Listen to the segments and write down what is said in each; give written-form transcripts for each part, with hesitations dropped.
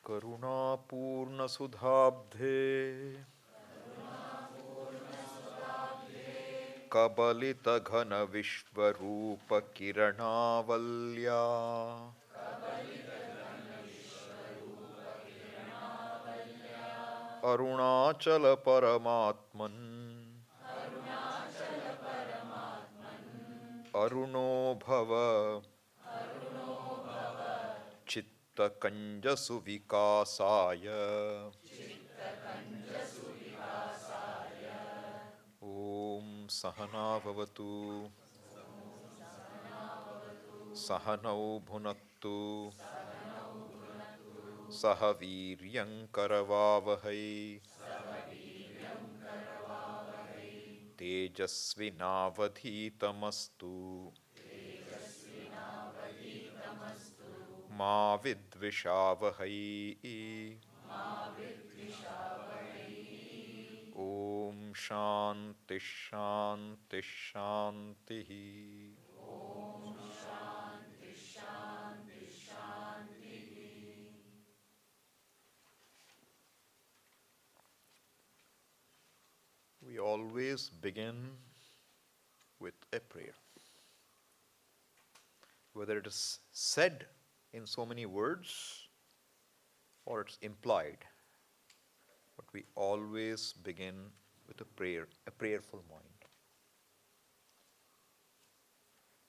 करुणापूर्णसुधाब्धे कबलितघनविश्वरूपकिरणावल्या अरुणाचलपरमात्मन् अरुणो भव चित्तकञ्जसुविकासाय ॐ सहना भवतु सहनौ भुनक्तु सह वीर्यङ्करवावहै तेजस्विनावधीतमस्तु मा विद्विषावहै ॐ शान्ति शान्ति शान्तिः We always begin with a prayer. Whether it is said in so many words or it's implied, but we always begin with a prayer, a prayerful mind.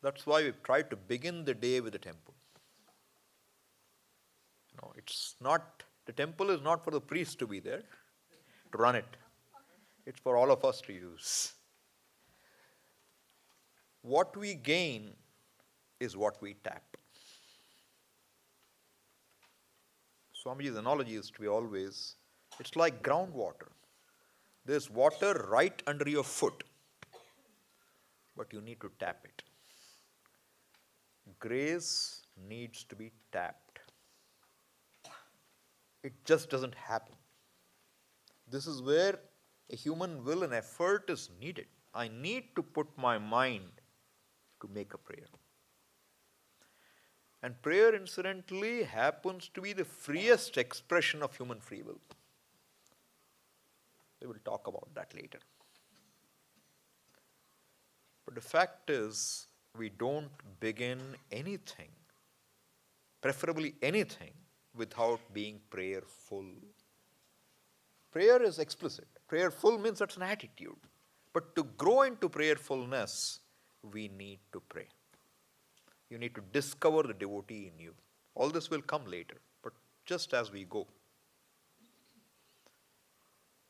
That's why we've tried to begin the day with the temple. No, it's not, the temple is not for the priest to be there, to run it. It's for all of us to use. What we gain is what we tap. Swamiji's analogy is to be always, it's like groundwater. There's water right under your foot, but you need to tap it. Grace needs to be tapped. It just doesn't happen. This is where a human will and effort is needed. I need to put my mind to make a prayer. And prayer, incidentally, happens to be the freest expression of human free will. We will talk about that later. But the fact is, we don't begin anything, preferably anything, without being prayerful. Prayer is explicit. Prayerful means that's an attitude. But to grow into prayerfulness, we need to pray. You need to discover the devotee in you. All this will come later, but just as we go.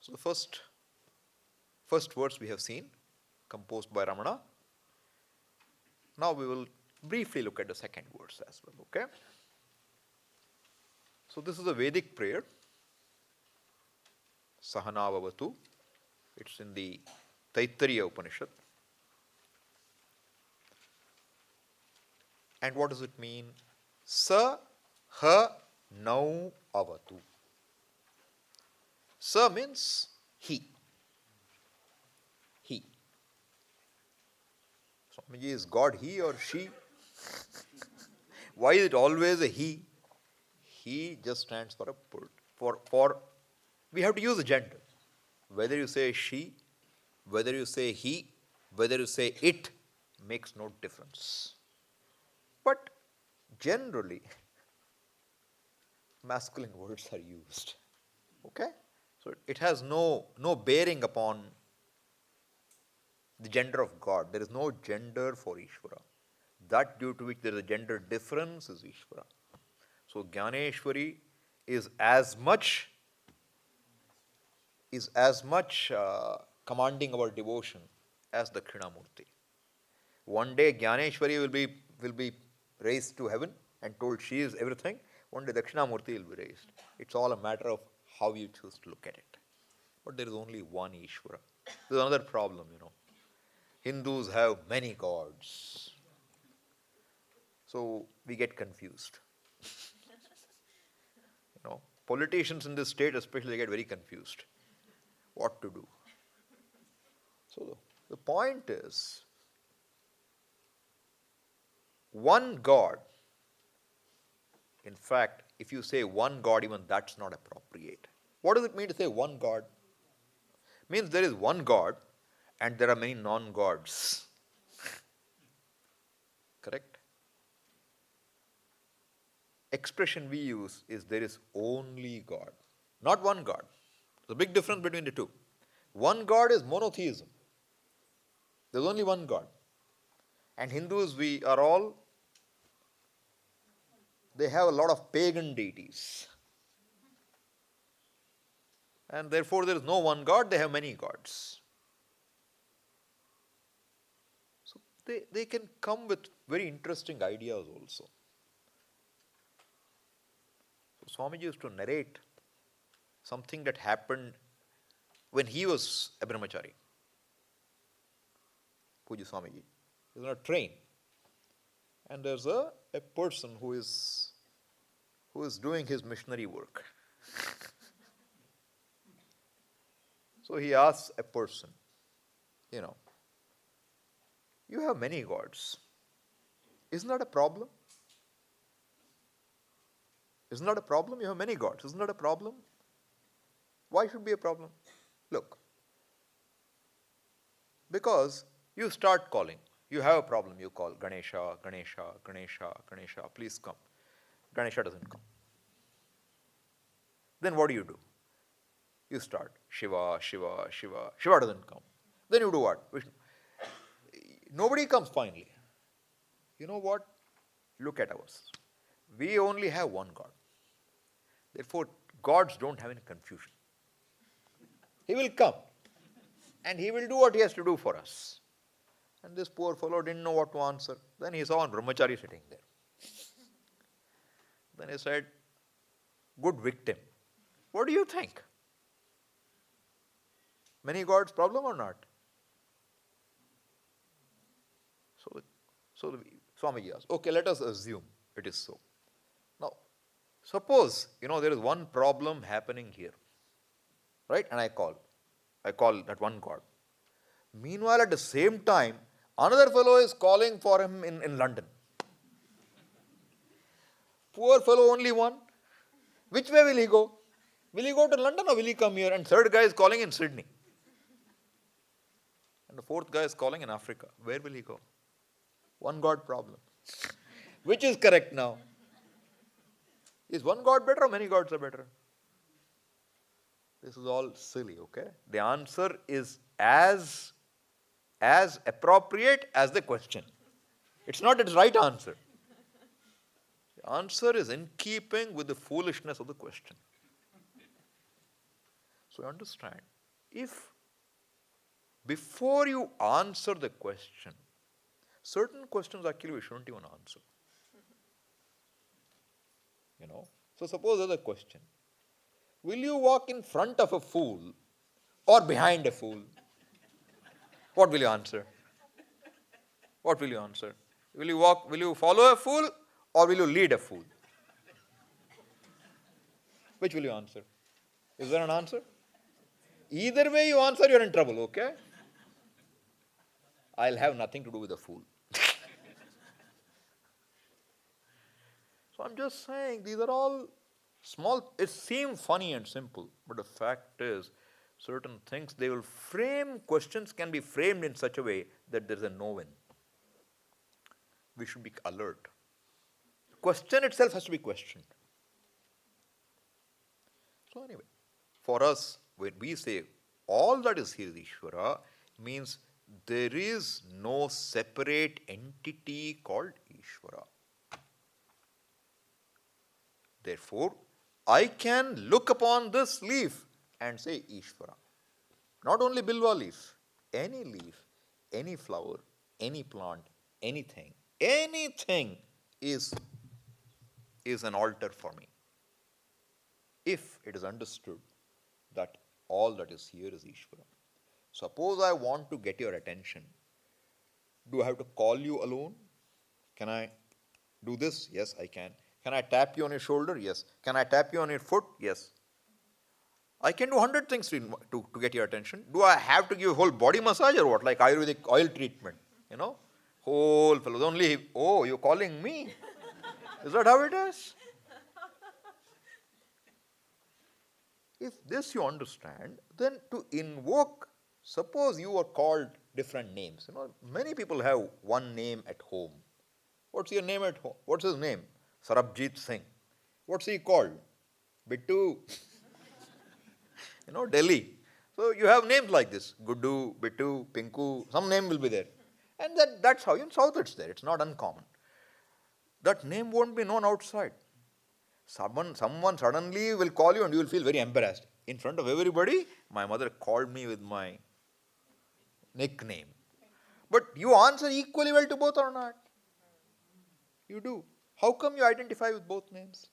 So the first verse we have seen, composed by Ramana. Now we will briefly look at the second verse as well, okay? So this is a Vedic prayer. Sahana Vavatu. It's in the Taittiriya Upanishad. And what does it mean? Sa ha nau avatu. Sa means he. He. Swamiji, is God he or she? Why is it always a he? He just stands for a for we have to use a gender. Whether you say she, whether you say he, whether you say it, makes no difference. But generally, masculine words are used. Okay? So it has no bearing upon the gender of God. There is no gender for Ishvara. That due to which there is a gender difference is Ishvara. So Jnaneshwari is as much commanding our devotion as the Dakshinamurti. One day Jnaneshwari will be raised to heaven and told she is everything. One day Dakshinamurti will be raised. It's all a matter of how you choose to look at it. But there is only one Ishvara. There's another problem, Hindus have many gods. So we get confused. Politicians in this state especially get very confused. What to do? So the point is, one God, in fact, if you say one God, even that's not appropriate. What does it mean to say one God? Means there is one God and there are many non-gods. Correct? Expression we use is there is only God, not one God. There's a big difference between the two. One God is monotheism. There's only one God. And Hindus, we are all, they have a lot of pagan deities. And therefore there is no one God, they have many gods. So they can come with very interesting ideas also. So Swamiji used to narrate something that happened when he was a brahmachari. Puja Swamiji. He's on a train. And there's a person who is doing his missionary work. So he asks a person, you have many gods. Isn't that a problem? Isn't that a problem? You have many gods. Isn't that a problem? Why should it be a problem? Look, because you start calling. You have a problem, you call Ganesha, Ganesha, Ganesha, Ganesha, please come. Ganesha doesn't come. Then what do? You start Shiva, Shiva, Shiva. Shiva doesn't come. Then you do what? Vishnu. Nobody comes finally. You know what? Look at ours. We only have one God. Therefore, gods don't have any confusion. He will come. And he will do what he has to do for us. And this poor fellow didn't know what to answer. Then he saw a brahmachari sitting there. Then he said, good victim. What do you think? Many gods problem or not? So Swamiji asked, okay, let us assume it is so. Now, suppose, there is one problem happening here. Right? And I call that one God. Meanwhile, at the same time, another fellow is calling for him in London. Poor fellow, only one. Which way will he go? Will he go to London or will he come here? And third guy is calling in Sydney. And the fourth guy is calling in Africa. Where will he go? One God problem. Which is correct now? Is one God better or many gods are better? This is all silly, okay? The answer is as appropriate as the question. It's not its right answer. The answer is in keeping with the foolishness of the question. So understand, if before you answer the question, certain questions actually we shouldn't even answer. So suppose there's a question. Will you walk in front of a fool or behind a fool? What will you answer? What will you answer? Will you follow a fool or will you lead a fool? Which will you answer? Is there an answer? Either way you answer, you're in trouble, okay? I'll have nothing to do with a fool. So I'm just saying, these are all small, it seems funny and simple, but the fact is, certain things, questions can be framed in such a way that there's a no-win. We should be alert. Question itself has to be questioned. So anyway, for us, when we say all that is here is Ishvara, means there is no separate entity called Ishvara. Therefore, I can look upon this leaf and say Ishvara. Not only Bilva leaf, any flower, any plant, anything is an altar for me. If it is understood that all that is here is Ishvara. Suppose I want to get your attention. Do I have to call you alone? Can I do this? Yes, I can. Can I tap you on your shoulder? Yes. Can I tap you on your foot? Yes. I can do 100 things to get your attention. Do I have to give a whole body massage or what? Like Ayurvedic oil treatment, Whole fellow. Only, oh, you're calling me? Is that how it is? If this you understand, then to invoke, suppose you are called different names. Many people have one name at home. What's your name at home? What's his name? Sarabjit Singh. What's he called? Bittu. Delhi. So you have names like this. Guddu, Bittu, Pinku, some name will be there. And that's how, in South it's there. It's not uncommon. That name won't be known outside. Someone suddenly will call you and you will feel very embarrassed. In front of everybody, my mother called me with my nickname. But you answer equally well to both or not? You do. How come you identify with both names?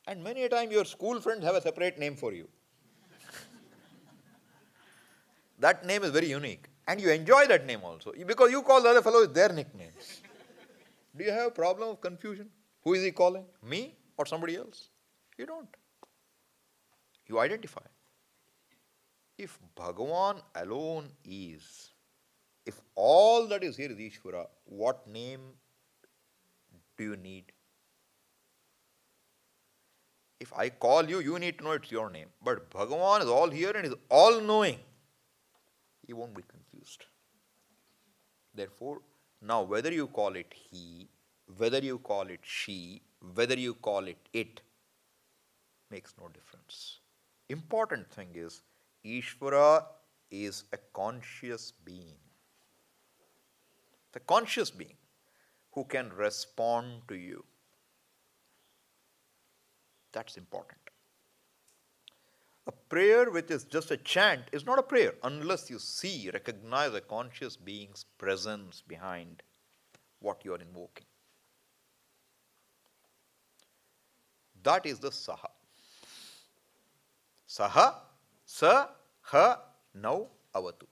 And many a time your school friends have a separate name for you. That name is very unique. And you enjoy that name also. Because you call the other fellow with their nickname. Do you have a problem of confusion? Who is he calling? Me or somebody else? You don't. You identify. If Bhagavan alone is, if all that is here is Ishvara, what name do you need? If I call you, you need to know it's your name. But Bhagavan is all here and is all knowing. He won't be confused. Therefore, now whether you call it he, whether you call it she, whether you call it, makes no difference. Important thing is, Ishvara is a conscious being. The conscious being who can respond to you. That's important. A prayer which is just a chant is not a prayer unless you recognize a conscious being's presence behind what you are invoking. That is the Saha. Saha, Sa, Ha, Now, Avatu.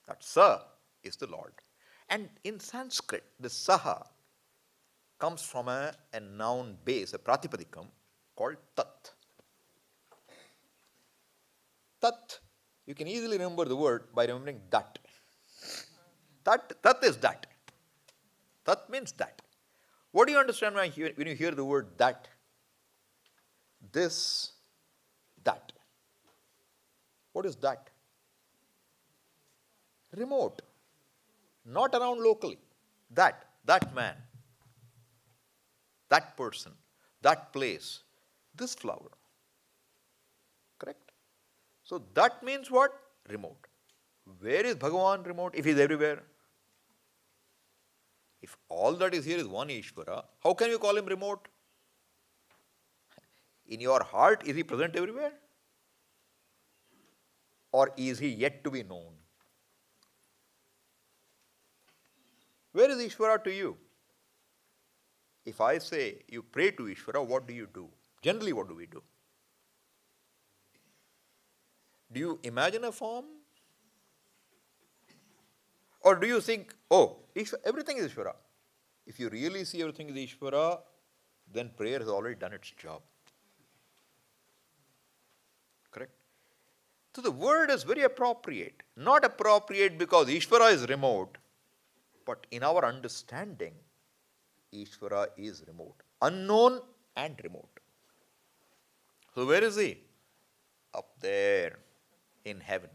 That Sa is the Lord. And in Sanskrit, the Saha comes from a noun base, a pratipadikam called Tat. Tat, you can easily remember the word by remembering that. Tat is that. Tat means that. What do you understand when you hear the word that? This, that. What is that? Remote. Not around locally. That man, that person, that place, this flower. Correct? So that means what? Remote. Where is Bhagavan remote if he is everywhere? If all that is here is one Ishvara, how can you call him remote? In your heart, is he present everywhere? Or is he yet to be known? Where is Ishvara to you? If I say you pray to Ishvara, what do you do? Generally, what do we do? Do you imagine a form? Or do you think, oh, everything is Ishvara? If you really see everything is Ishvara, then prayer has already done its job. Correct? So the word is very appropriate. Not appropriate because Ishvara is remote, but in our understanding, Ishvara is remote. Unknown and remote. So where is he? Up there in heaven.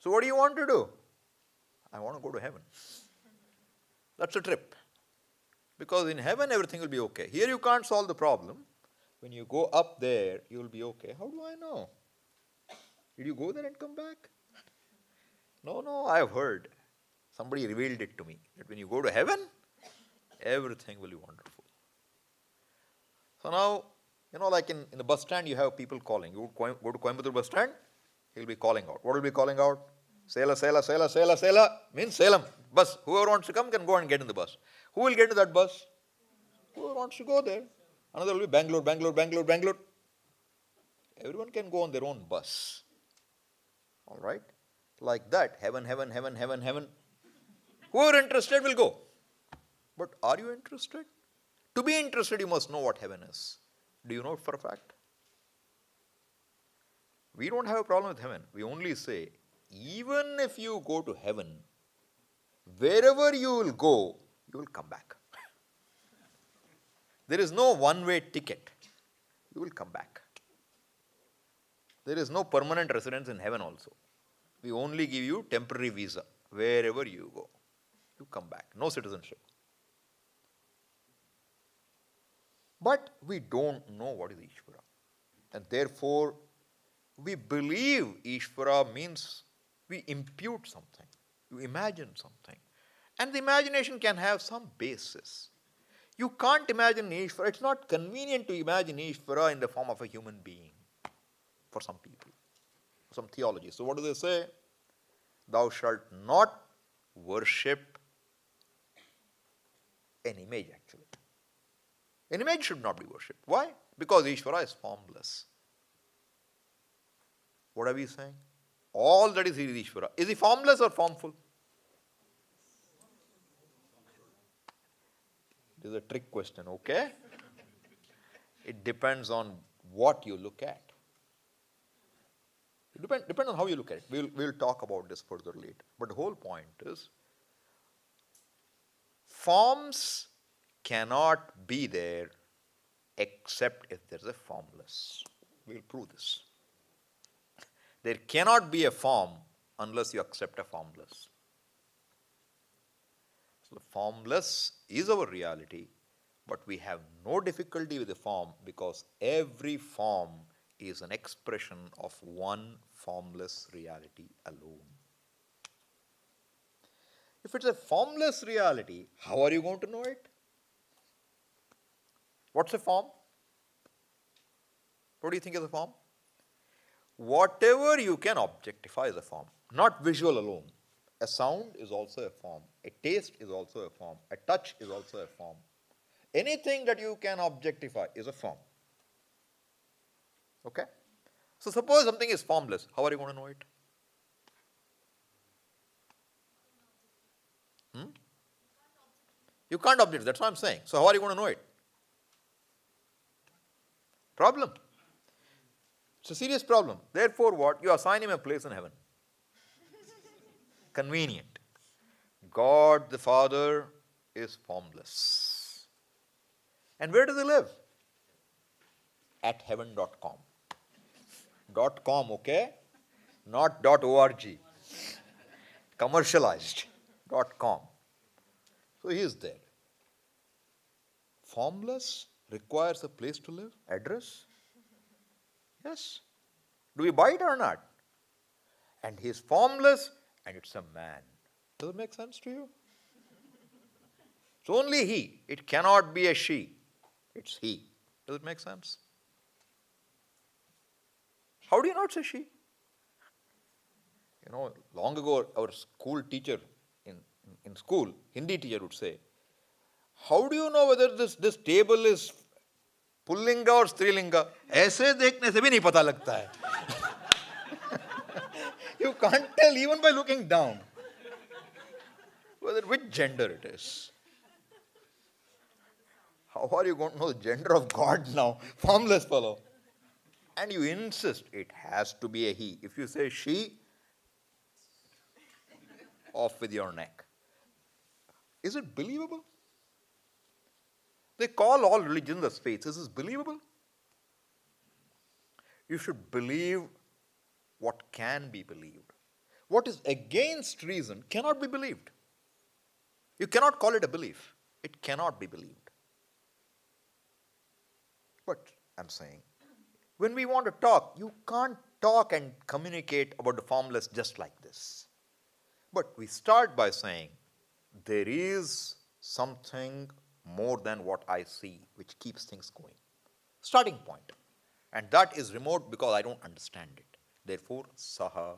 So what do you want to do? I want to go to heaven. That's a trip. Because in heaven everything will be okay. Here you can't solve the problem. When you go up there, you will be okay. How do I know? Did you go there and come back? No, I have heard. Somebody revealed it to me. That when you go to heaven, everything will be wonderful. So now, like in the bus stand, you have people calling. You go to Coimbatore bus stand, he'll be calling out. What will be calling out? Sela, Sela, Sela, Sela, Sela means Salem. Bus. Whoever wants to come can go and get in the bus. Who will get to that bus? Whoever wants to go there. Another will be Bangalore, Bangalore, Bangalore, Bangalore. Everyone can go on their own bus. All right? Like that. Heaven, heaven, heaven, heaven, heaven. Whoever interested will go. But are you interested? To be interested, you must know what heaven is. Do you know it for a fact? We don't have a problem with heaven. We only say, even if you go to heaven, wherever you will go, you will come back. There is no one-way ticket. you will come back. There is no permanent residence in heaven also. We only give you temporary visa. Wherever you go, you come back. No citizenship. But we don't know what is Ishvara. And therefore, we believe Ishvara means we impute something. You imagine something. And the imagination can have some basis. You can't imagine Ishvara. It's not convenient to imagine Ishvara in the form of a human being for some people, some theology. So what do they say? Thou shalt not worship an image, actually. An image should not be worshipped. Why? Because Ishvara is formless. What are we saying? All that is Ishvara. Is he formless or formful? It is a trick question, okay? It depends on what you look at. It depends on how you look at it. We'll talk about this further later. But the whole point is, forms cannot be there except if there is a formless. We'll prove this. There cannot be a form unless you accept a formless. So the formless is our reality, but we have no difficulty with the form because every form is an expression of one formless reality alone. If it's a formless reality, how are you going to know it? What's a form? What do you think is a form? Whatever you can objectify is a form, not visual alone. A sound is also a form. A taste is also a form. A touch is also a form. Anything that you can objectify is a form. Okay? So suppose something is formless, how are you going to know it? You can't object, that's what I'm saying. So how are you going to know it? Problem. It's a serious problem. Therefore what? You assign him a place in heaven. Convenient. God the Father is formless. And where does he live? At heaven.com. .com, okay? Not .org. Commercialized. .com. So he is there. Formless requires a place to live, address. Yes. Do we buy it or not? And he is formless and it's a man. Does it make sense to you? It's only he. It cannot be a she. It's he. Does it make sense? How do you know it's a she? You know, long ago our school teacher in school, Hindi teacher would say, how do you know whether this table is Pullinga or Strilinga? ऐसे देखने से भी नहीं पता लगता है. You can't tell even by looking down whether which gender it is. How are you going to know the gender of God now? Formless fellow. And you insist it has to be a he. If you say she, off with your neck. Is it believable? They call all religions as faiths. Is this believable? You should believe what can be believed. What is against reason cannot be believed. You cannot call it a belief. It cannot be believed. But I'm saying, when we want to talk, you can't talk and communicate about the formless just like this. But we start by saying, there is something more than what I see which keeps things going. Starting point. And that is remote because I don't understand it. Therefore, saha.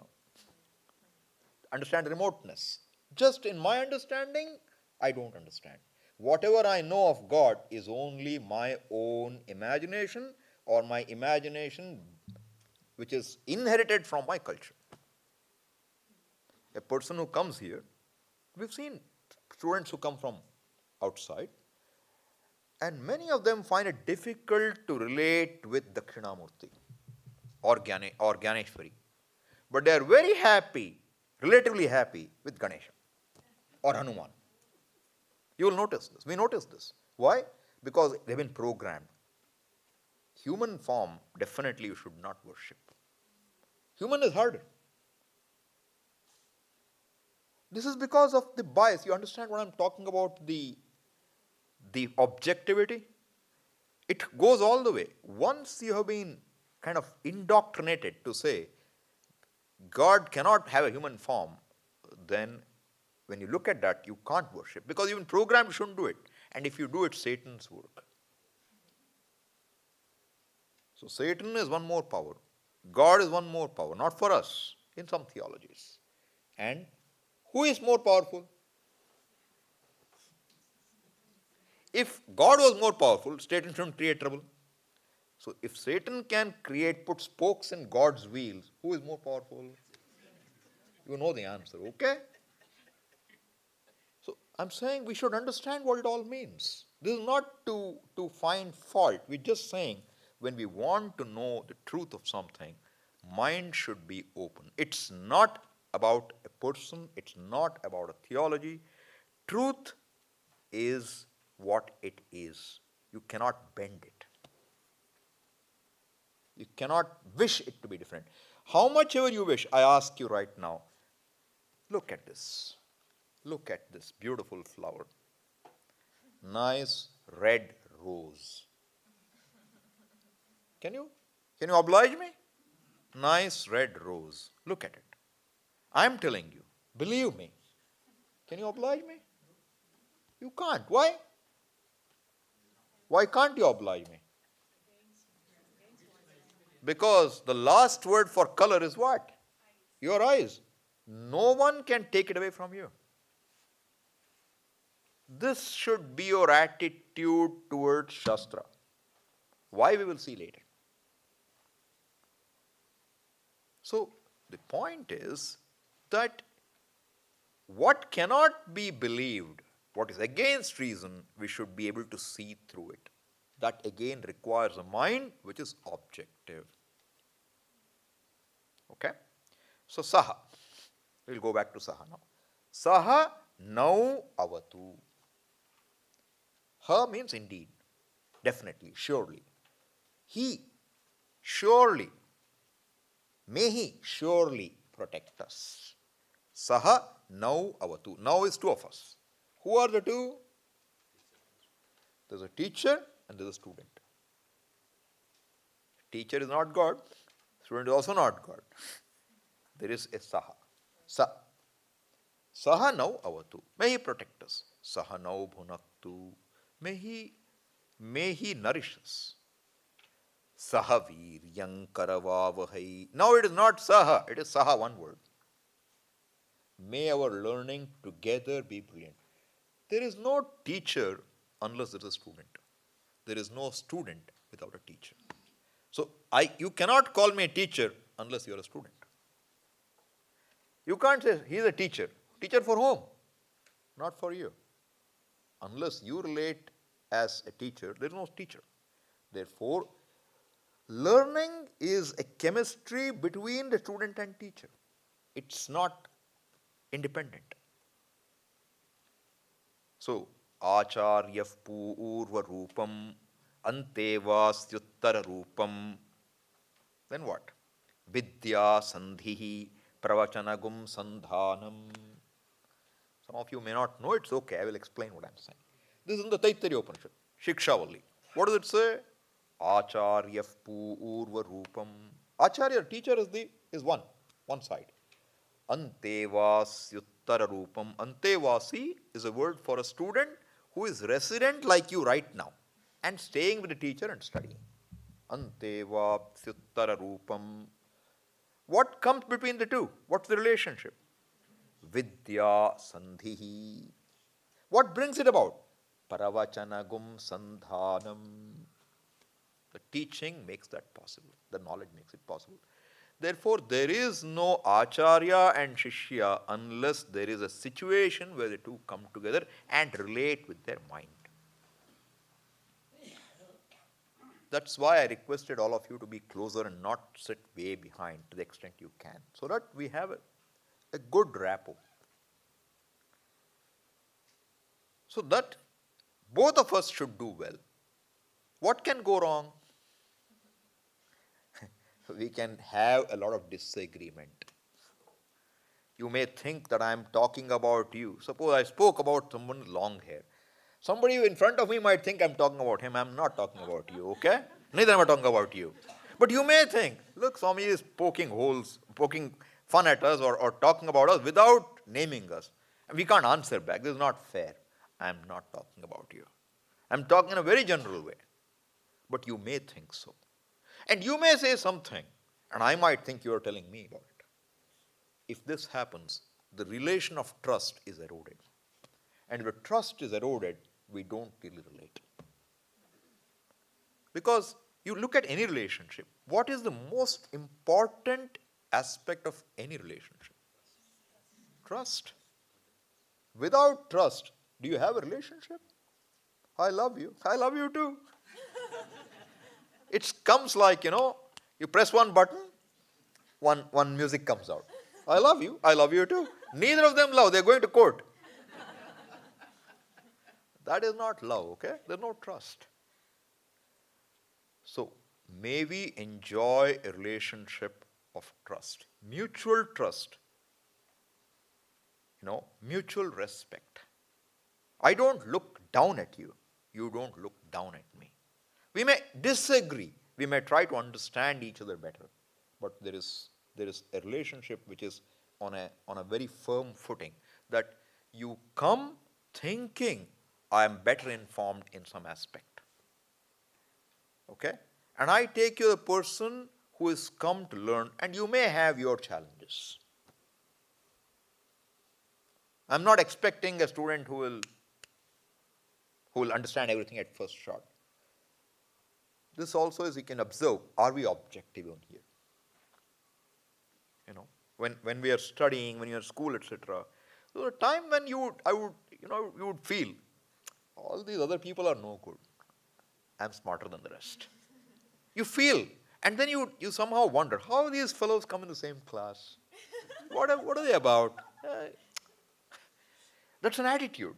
Understand remoteness. Just in my understanding, I don't understand. Whatever I know of God is only my own imagination or my imagination which is inherited from my culture. A person who comes here, we've seen students who come from outside, and many of them find it difficult to relate with Dakshinamurti or Gyaneshwari. But they are very happy, relatively happy with Ganesha or Hanuman. You will notice this. We notice this. Why? Because they've been programmed. Human form, definitely you should not worship. Human is harder. This is because of the bias. You understand what I'm talking about? The objectivity? It goes all the way. Once you have been kind of indoctrinated to say God cannot have a human form, then when you look at that, you can't worship. Because even programmed shouldn't do it. And if you do it, Satan's work. So Satan is one more power. God is one more power, not for us, in some theologies. And who is more powerful? If God was more powerful, Satan shouldn't create trouble. So if Satan can put spokes in God's wheels, who is more powerful? You know the answer, okay? So I'm saying we should understand what it all means. This is not to find fault. We're just saying when we want to know the truth of something, mind should be open. It's not about a person, it's not about a theology. Truth is what it is. You cannot bend it. You cannot wish it to be different. How much ever you wish, I ask you right now, look at this. Look at this beautiful flower. Nice red rose. Can you oblige me? Nice red rose. Look at it. I'm telling you, believe me. Can you oblige me? You can't. Why? Why can't you oblige me? Because the last word for color is what? Your eyes. No one can take it away from you. This should be your attitude towards Shastra. Why, we will see later. So the point is that what cannot be believed, what is against reason, we should be able to see through it. That again requires a mind which is objective. Okay? So Saha. We'll go back to Saha now. Saha now avatu. Ha means indeed, definitely, surely. He, surely, may he surely protect us. Saha now avatu. Now is two of us. Who are the two? There's a teacher and there's a student. Teacher is not God. Student is also not God. There is a Saha. Sa. Saha now avatu. May he protect us. Saha now bhunaktu. May he nourish us. Saha viryam karavavahai. Now it is not Saha, it is Saha, one word. May our learning together be brilliant. There is no teacher unless there is a student. There is no student without a teacher. So you cannot call me a teacher unless you are a student. You can't say he is a teacher. Teacher for whom? Not for you. Unless you relate as a teacher, there is no teacher. Therefore, learning is a chemistry between the student and teacher. It's not independent. So, acharya purva rupam antevasyuttara rupam. Then what? Vidya sandhihi pravachanagum sandhanam. Some of you may not know, it's okay, I will explain what I am saying. This is in the Taittiriya Upanishad, Shikshavali. What does it say? Acharya purva rupam. Acharya, teacher is one side. Antevasyuttara rupam. Antevasi is a word for a student who is resident like you right now and staying with the teacher and studying. Antevasyuttara rupam. What comes between the two? What's the relationship? Vidya sandhihi. What brings it about? Paravachanagum sandhanam. The teaching makes that possible. The knowledge makes it possible. Therefore, there is no acharya and shishya unless there is a situation where the two come together and relate with their mind. That's why I requested all of you to be closer and not sit way behind to the extent you can, so that we have a good rapport. So that both of us should do well. What can go wrong? we can have a lot of disagreement. You may think that I am talking about you. Suppose I spoke about someone with long hair. Somebody in front of me might think I'm talking about him. I'm not talking about you, okay? Neither am I talking about you. But you may think, look, Swami is poking holes, poking fun at us or talking about us without naming us. And we can't answer back. This is not fair. I'm not talking about you. I'm talking in a very general way. But you may think so. And you may say something, and I might think you are telling me about it. If this happens, the relation of trust is eroded. And if the trust is eroded, we don't really relate. Because you look at any relationship, what is the most important aspect of any relationship? Trust. Without trust, do you have a relationship? I love you. I love you too. It comes like, you press one button, one music comes out. I love you too. Neither of them love, they're going to court. That is not love, okay? There's no trust. So, may we enjoy a relationship of trust, mutual trust, mutual respect. I don't look down at you, you don't look down at me. We may disagree, we may try to understand each other better, but there is a relationship which is on a very firm footing, that you come thinking I am better informed in some aspect. Okay? And I take you the person who has come to learn, and you may have your challenges. I'm not expecting a student who will understand everything at first shot. This also is, you can observe, are we objective on here? When we are studying, when you're at school, etc., there was a time when you would feel, all these other people are no good. I'm smarter than the rest. You feel, and then you somehow wonder, how these fellows come in the same class? What are they about? That's an attitude.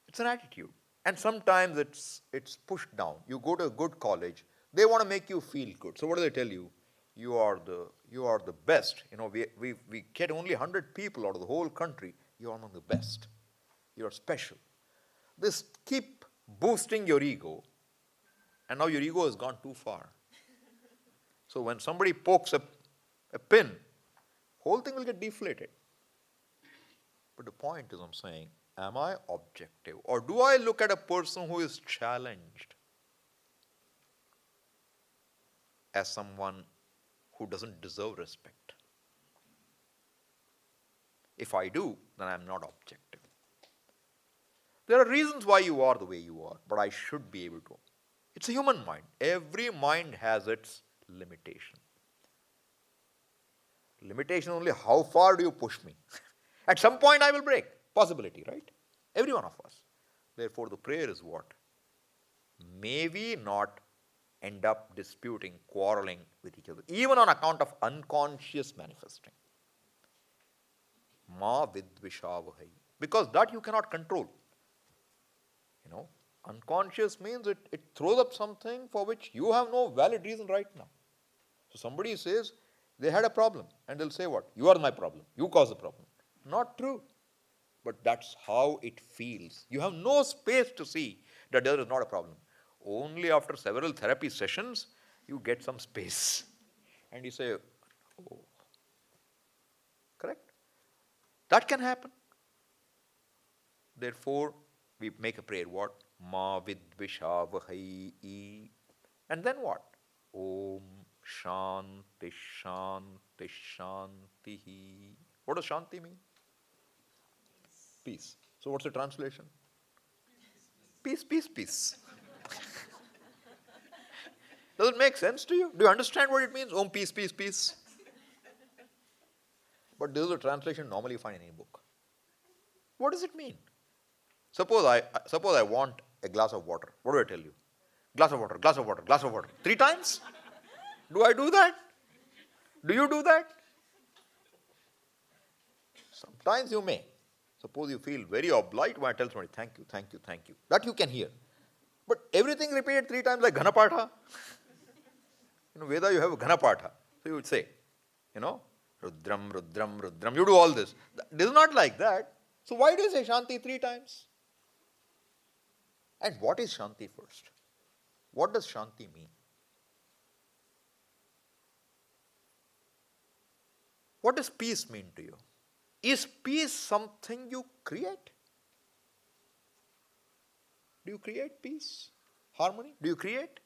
It's an attitude. And sometimes it's pushed down. You go to a good college, they want to make you feel good. So what do they tell you? You are the best. We get only 100 people out of the whole country. You are among the best. You are special. This keep boosting your ego, and now your ego has gone too far. So when somebody pokes a pin, whole thing will get deflated. But the point is, I'm saying, am I objective? Or do I look at a person who is challenged as someone who doesn't deserve respect? If I do, then I'm not objective. There are reasons why you are the way you are, but I should be able to. It's a human mind. Every mind has its limitation. Limitation only, how far do you push me? At some point I will break. Possibility, right? Every one of us. Therefore, the prayer is what? May we not end up disputing, quarreling with each other, even on account of unconscious manifesting. Ma vidvishavahai. Because that you cannot control. Unconscious means it throws up something for which you have no valid reason right now. So somebody says they had a problem, and they'll say what? You are my problem. You caused the problem. Not true. But that's how it feels. You have no space to see that there is not a problem. Only after several therapy sessions, you get some space. And you say, oh, correct? That can happen. Therefore, we make a prayer. What? Ma vidvishavahai. And then what? Om Shanti Shanti Shanti. What does Shanti mean? Peace. So what's the translation? Peace, peace, peace. Does it make sense to you? Do you understand what it means? Om, peace, peace, peace. But this is a translation normally you find in any book. What does it mean? Suppose I want a glass of water. What do I tell you? Glass of water, glass of water, glass of water. 3 times? Do I do that? Do you do that? Sometimes you may. Suppose you feel very obliged when I tell somebody, thank you, thank you, thank you. That you can hear. But everything repeated 3 times like Ghanapatha? Veda you have a Ganapatha. So you would say, Rudram, Rudram, Rudram. You do all this. It is not like that. So why do you say Shanti 3 times? And what is Shanti first? What does Shanti mean? What does peace mean to you? Is peace something you create? Do you create peace? Harmony? Do you create?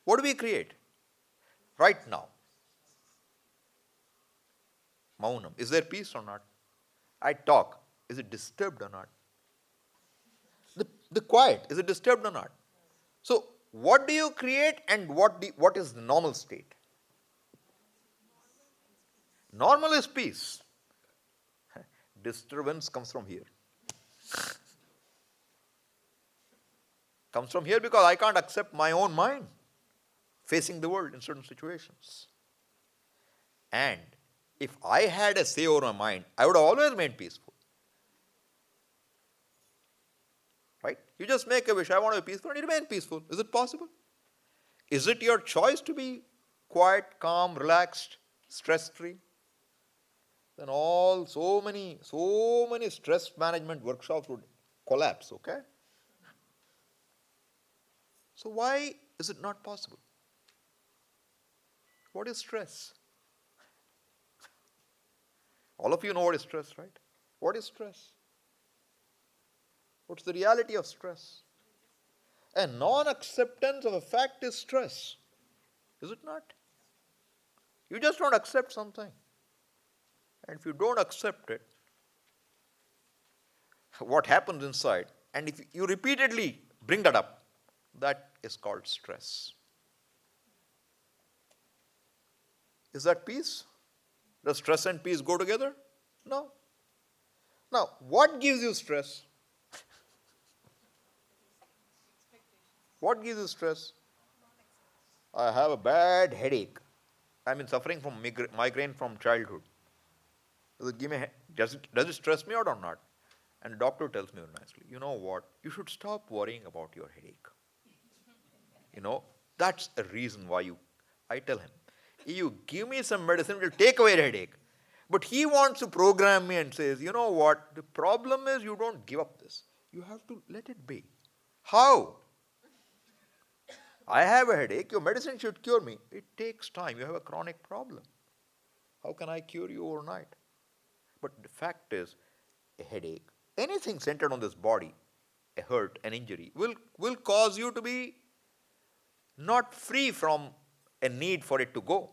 What do we create? Right now. Maunam. Is there peace or not? I talk. Is it disturbed or not? The quiet. Is it disturbed or not? So, what do you create and what is the normal state? Normal is peace. Disturbance comes from here. Comes from here because I can't accept my own mind facing the world in certain situations. And if I had a say over my mind, I would have always remained peaceful. Right? You just make a wish, I want to be peaceful, and you remain peaceful. Is it possible? Is it your choice to be quiet, calm, relaxed, stress-free? Then so many stress management workshops would collapse, okay? So why is it not possible? What is stress? All of you know what is stress, right? What is stress? What's the reality of stress? A non-acceptance of a fact is stress. Is it not? You just don't accept something. And if you don't accept it, what happens inside? And if you repeatedly bring that up, that is called stress. Is that peace? Does stress and peace go together? No. Now, what gives you stress? What gives you stress? I have a bad headache. I've been suffering from migraine from childhood. Does it stress me out or not? And the doctor tells me very nicely, you know what? You should stop worrying about your headache. That's a reason why I tell him, you give me some medicine, it will take away the headache. But he wants to program me and says, you know what? The problem is you don't give up this. You have to let it be. How? I have a headache, your medicine should cure me. It takes time. You have a chronic problem. How can I cure you overnight? But the fact is, a headache, anything centered on this body, a hurt, an injury, will cause you to be not free from a need for it to go.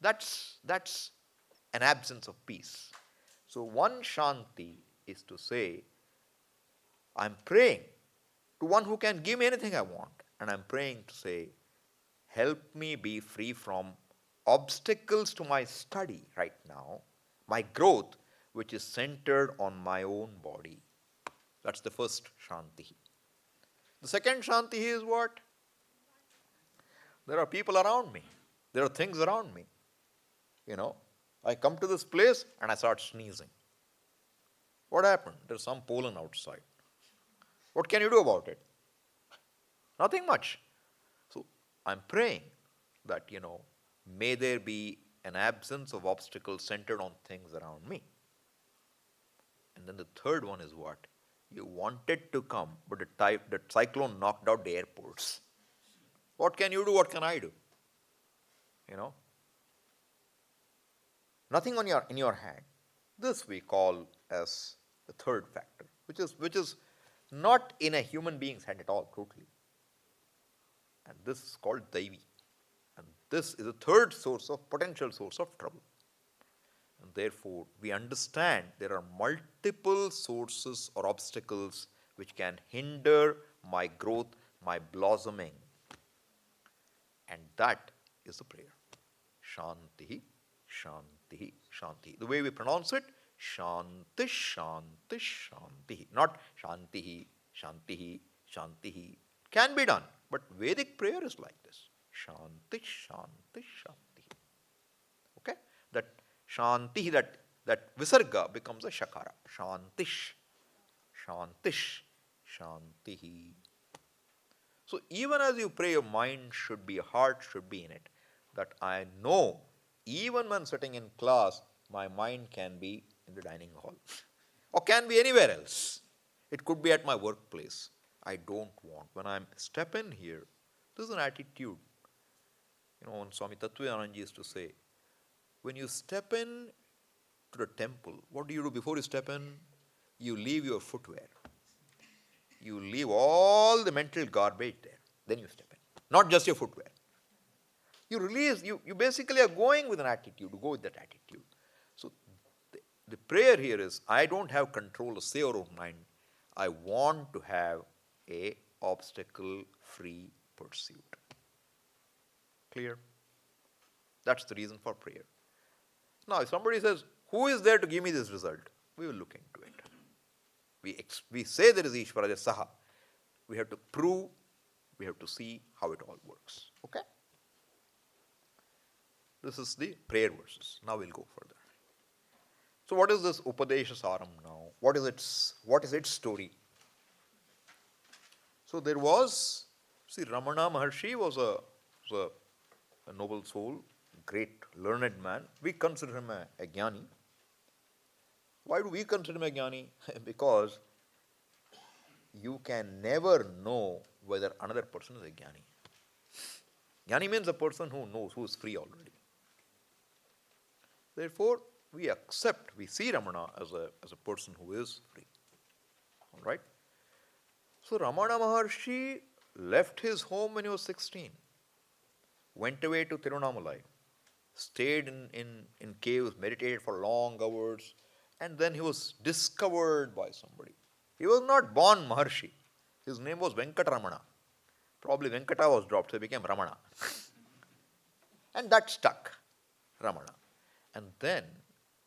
That's an absence of peace. So one Shanti is to say, I'm praying to one who can give me anything I want. And I'm praying to say, help me be free from obstacles to my study right now, my growth, which is centered on my own body. That's the first Shanti. The second Shanti is what? There are people around me. There are things around me. I come to this place and I start sneezing. What happened? There's some pollen outside. What can you do about it? Nothing much. So I'm praying that, may there be an absence of obstacles centered on things around me. And then the third one is what? You wanted to come, but the cyclone knocked out the airports. What can you do? What can I do? Nothing in your hand. This we call as the third factor, which is not in a human being's hand at all, totally. And this is called Daivi. And this is a third potential source of trouble. And therefore, we understand there are multiple sources or obstacles which can hinder my growth, my blossoming. And that is the prayer. Shanti, Shanti, Shanti. The way we pronounce it, Shanti, Shanti, Shanti. Not Shanti, Shanti, Shanti. Can be done. But Vedic prayer is like this. Shanti, Shanti, Shanti. Okay? That Shanti, that Visarga becomes a Shakara. Shantish, Shantish, Shanti. So even as you pray, your mind should be, your heart should be in it. That I know, even when sitting in class, my mind can be in the dining hall or can be anywhere else. It could be at my workplace. I don't want. When I step in here, this is an attitude. When Swami Tattvayananda used to say, when you step in to the temple, what do you do before you step in? You leave your footwear. You leave all the mental garbage there. Then you step in. Not just your footwear. You release, you basically are going with an attitude, go with that attitude. So the prayer here is, I don't have control or say over mind. I want to have a obstacle-free pursuit. Clear? That's the reason for prayer. Now, if somebody says, who is there to give me this result? We will look into it. We say there is Ishvara, there is Saha. We have to prove, we have to see how it all works. Okay? This is the prayer verses. Now we'll go further. So what is this Upadesha Saram now? What is its story? So there was, Ramana Maharshi was a noble soul, great learned man. We consider him a jnani. Why do we consider him a jnani? Because you can never know whether another person is a jnani. Jnani means a person who knows, who is free already. Therefore, we see Ramana as a person who is free. All right? So Ramana Maharshi left his home when he was 16, went away to Tirunamalai, stayed in caves, meditated for long hours, and then he was discovered by somebody. He was not born Maharshi. His name was Venkataramana. Probably Venkata was dropped, so he became Ramana. And that stuck, Ramana. And then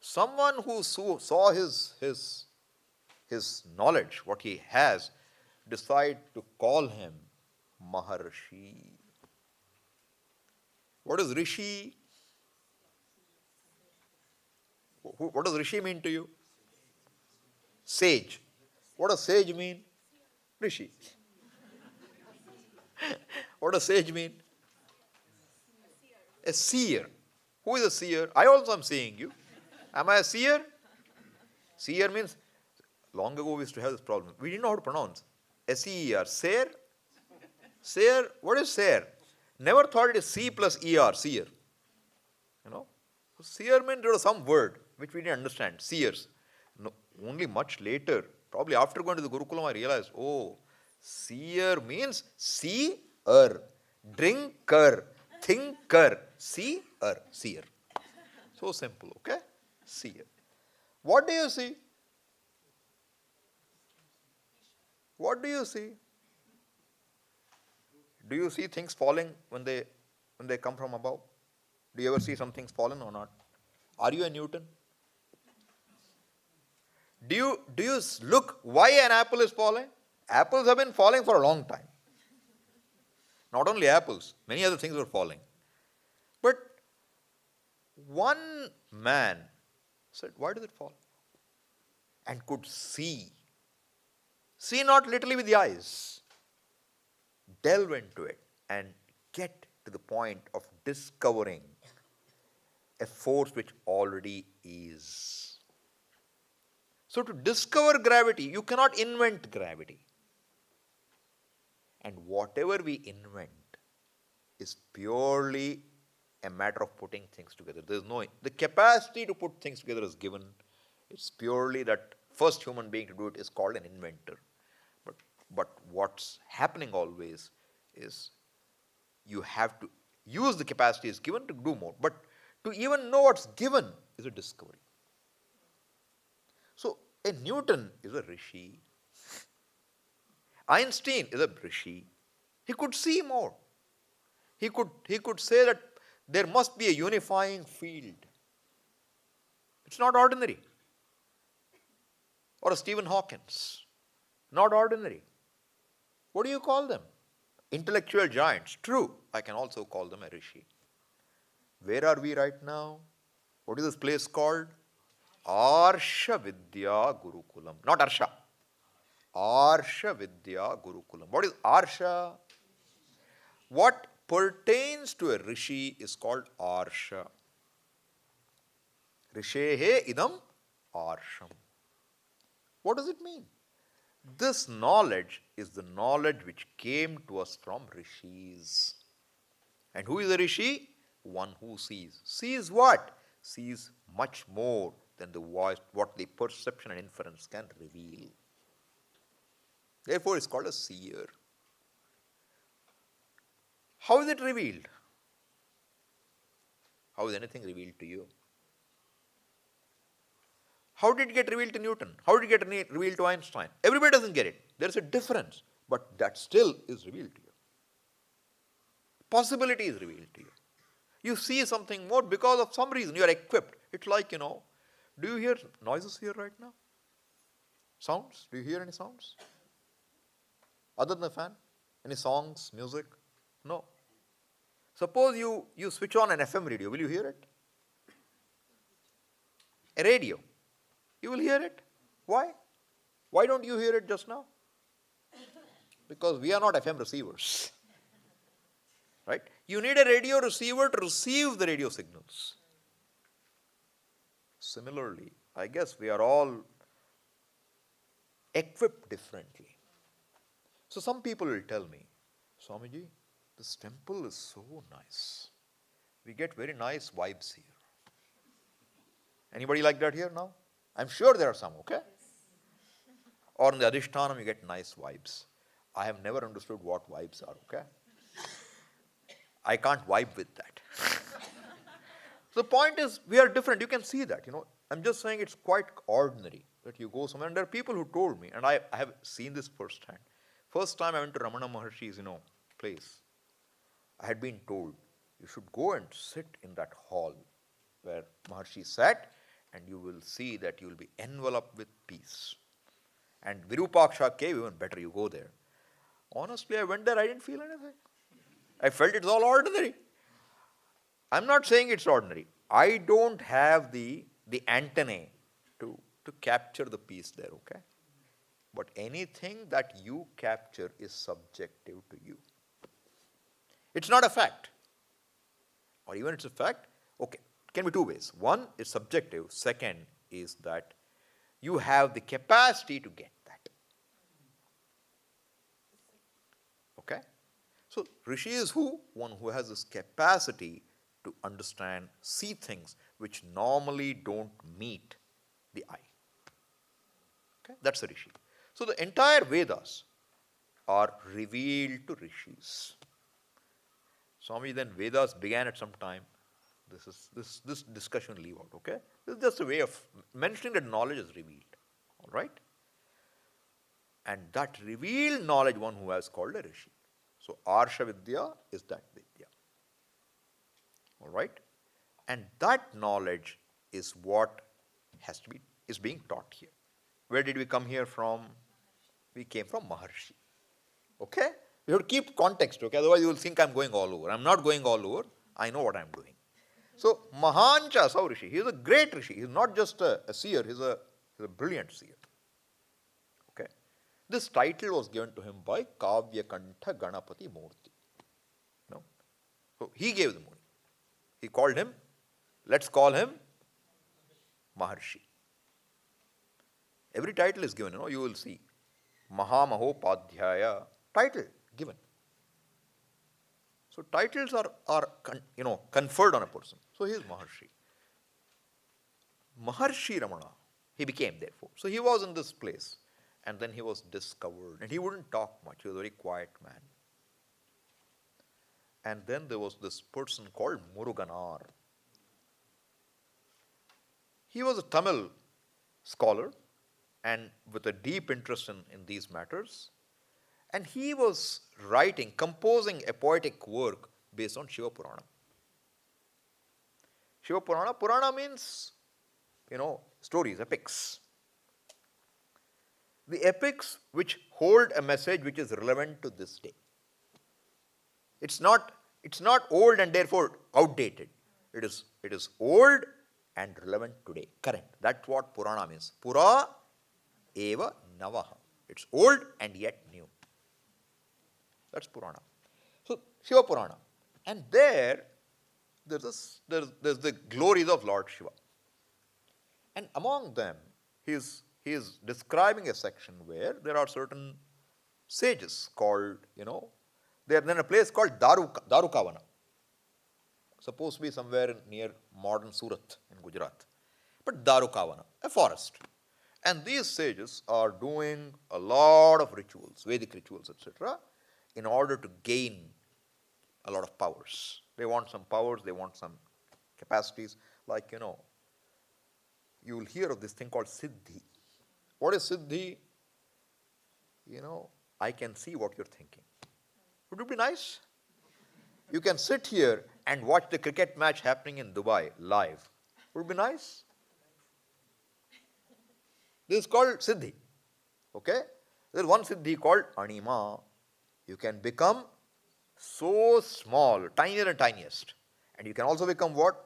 someone who saw his knowledge, what he has, decide to call him Maharshi. What is Rishi? What does Rishi mean to you? Sage. What does sage mean? Rishi. What does sage mean? A seer. Who is a seer? I also am seeing you. Am I a seer? Seer means, long ago we used to have this problem. We didn't know how to pronounce. S-E-E-R. Seer? Seer? What is seer? Never thought it is C plus E-R, seer. Seer meant there was some word which we didn't understand. Seers. No, only much later, probably after going to the Gurukulam, I realized, seer means see-er, drinker, thinker, see-er, seer. So simple, okay? Seer. What do you see? What do you see? Do you see things falling when they come from above? Do you ever see some things fallen or not? Are you a Newton? Do you look why an apple is falling? Apples have been falling for a long time. Not only apples, many other things were falling. But one man said, why does it fall? And could see. See not literally with the eyes. Delve into it and get to the point of discovering a force which already is. So to discover gravity, you cannot invent gravity. And whatever we invent is purely a matter of putting things together. The capacity to put things together is given. It's purely that first human being to do it is called an inventor. But what's happening always is you have to use the capacity is given to do more. But to even know what's given is a discovery. So a Newton is a Rishi. Einstein is a Rishi. He could see more. He could say that there must be a unifying field. It's not ordinary. Or a Stephen Hawkins. Not ordinary. What do you call them? Intellectual giants. True, I can also call them a Rishi. Where are we right now? What is this place called? Arsha Vidya Gurukulam. Not Arsha. Arsha Vidya Gurukulam. What is Arsha? What pertains to a rishi is called arsha. Rishehe idam arsham. What does it mean? This knowledge is the knowledge which came to us from rishis. And who is a rishi? One who sees. Sees what? Sees much more than the voice, what the perception and inference can reveal. Therefore, it's called a seer. How is it revealed? How is anything revealed to you? How did it get revealed to Newton? How did it get revealed to Einstein? Everybody doesn't get it. There's a difference, but that still is revealed to you. Possibility is revealed to you. You see something more because of some reason. You are equipped. It's like, do you hear noises here right now? Sounds? Do you hear any sounds? Other than the fan? Any songs, music? No. Suppose you switch on an FM radio. Will you hear it? A radio. You will hear it. Why? Why don't you hear it just now? Because we are not FM receivers. Right? You need a radio receiver to receive the radio signals. Similarly, I guess we are all equipped differently. So some people will tell me, Swamiji, this temple is so nice. We get very nice vibes here. Anybody like that here now? I'm sure there are some, okay? Or in the Adhishthanam you get nice vibes. I have never understood what vibes are, okay? I can't vibe with that. So the point is, we are different. You can see that, I'm just saying it's quite ordinary that you go somewhere. And there are people who told me, and I have seen this firsthand. First time I went to Ramana Maharshi's, place, I had been told, you should go and sit in that hall where Maharshi sat, and you will see that you will be enveloped with peace. And Virupaksha cave, even better, you go there. Honestly, I went there, I didn't feel anything. I felt it's all ordinary. I'm not saying it's ordinary. I don't have the antennae to capture the peace there, okay? But anything that you capture is subjective to you. It's not a fact. Or even it's a fact, okay, it can be two ways. One is subjective. Second is that you have the capacity to get that. Okay? So, Rishi is who? One who has this capacity to understand, see things which normally don't meet the eye. Okay? That's a Rishi. So, the entire Vedas are revealed to Rishis. Swami, then Vedas began at some time. This discussion will leave out, okay? This is just a way of mentioning that knowledge is revealed. All right? And that revealed knowledge, one who has called a Rishi. So, Arsha Vidya is that Vidya. All right? And that knowledge is what is being taught here. Where did we come here from? We came from Maharshi. Okay? We have to keep context, okay? Otherwise you will think I'm going all over. I'm not going all over. I know what I'm doing. So, Mahancha Sau Rishi, he is a great Rishi. He is not just a seer, he is a brilliant seer. Okay? This title was given to him by Kavyakantha Ganapati Murti. No? So, he gave the Muni. He called him, let's call him Maharshi. Every title is given, you will see. Mahamahopadhyaya, title given. So titles are conferred on a person. So he is Maharshi. Maharshi Ramana, he became therefore. So he was in this place and then he was discovered and he wouldn't talk much. He was a very quiet man. And then there was this person called Muruganar. He was a Tamil scholar and with a deep interest in these matters. And he was composing a poetic work based on Shiva Purana. Shiva Purana, Purana means, stories, epics. The epics which hold a message which is relevant to this day. It's not old and therefore outdated. It is old and relevant today, current. That's what Purana means. Pura eva navaha. It's old and yet new. That's Purana. So Shiva Purana. And there's the glories of Lord Shiva. And among them, he is describing a section where there are certain sages called, they are in a place called Darukavana. Supposed to be somewhere near modern Surat in Gujarat. But Darukavana, a forest. And these sages are doing a lot of rituals, Vedic rituals, etc., in order to gain a lot of powers. They want some powers, they want some capacities. Like, you will hear of this thing called Siddhi. What is Siddhi? I can see what you're thinking. Would it be nice? You can sit here and watch the cricket match happening in Dubai live. Would it be nice? This is called Siddhi. Okay? There is one Siddhi called Anima. You can become so small, tinier and tiniest. And you can also become what?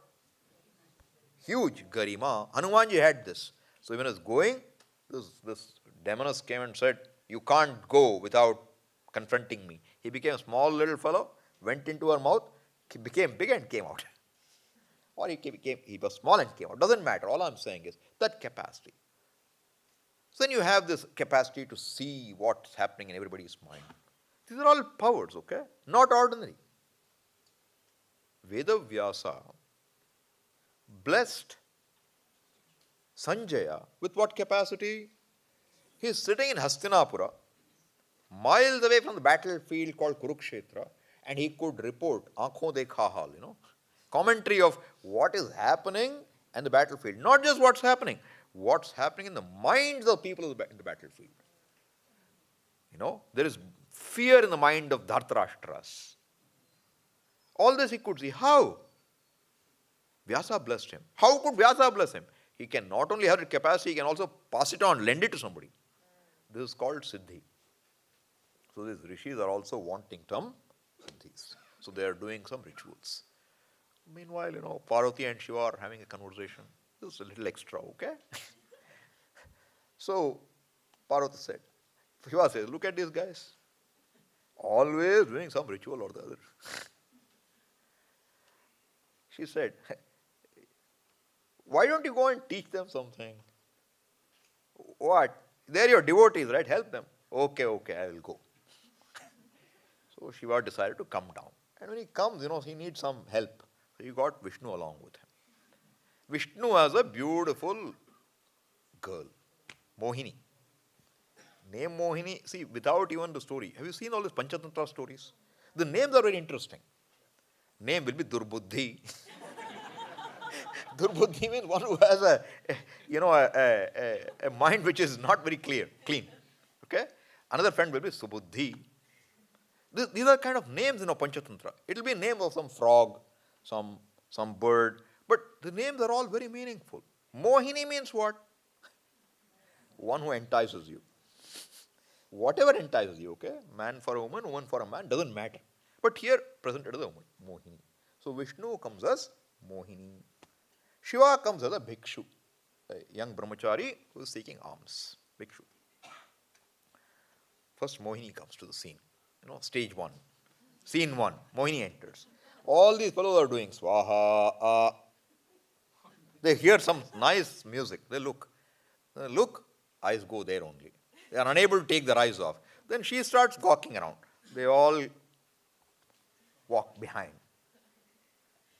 Huge. Garima. Hanumanji had this. So when he was going, this demoness came and said, you can't go without confronting me. He became a small little fellow, went into her mouth, he became big and came out. Or he was small and came out. Doesn't matter. All I'm saying is that capacity. So then you have this capacity to see what's happening in everybody's mind. These are all powers, okay? Not ordinary. Vedavyasa blessed Sanjaya with what capacity? He is sitting in Hastinapura, miles away from the battlefield called Kurukshetra, and he could report, aankhon dekha hal, commentary of what is happening in the battlefield. Not just what's happening in the minds of people in the battlefield. There is fear in the mind of Dhartarashtras. All this he could see. How? Vyasa blessed him. How could Vyasa bless him? He can not only have the capacity, he can also pass it on, lend it to somebody. This is called Siddhi. So these rishis are also wanting some Siddhis. So they are doing some rituals. Meanwhile, Parvati and Shiva are having a conversation. This is a little extra, okay? So Parvati said, Shiva says, look at these guys. Always doing some ritual or the other. She said, why don't you go and teach them something? What? They're your devotees, right? Help them. Okay, I will go. So Shiva decided to come down. And when he comes, he needs some help. So he got Vishnu along with him. Vishnu has a beautiful girl, Mohini. Name Mohini, see, without even the story. Have you seen all these Panchatantra stories? The names are very interesting. Name will be Durbuddhi. Durbuddhi means one who has a mind which is not very clean. Okay? Another friend will be Subuddhi. These are kind of names in Panchatantra. It will be a name of some frog, some bird, but the names are all very meaningful. Mohini means what? One who entices you. Whatever entices you, okay? Man for a woman for a man, doesn't matter. But here, presented as a woman, Mohini. So Vishnu comes as Mohini. Shiva comes as a bhikshu, a young brahmachari who is seeking alms. Bhikshu. First, Mohini comes to the scene. Stage 1. Scene 1. Mohini enters. All these fellows are doing swaha. They hear some nice music. They look, eyes go there only. They are unable to take their eyes off. Then she starts gawking around. They all walk behind.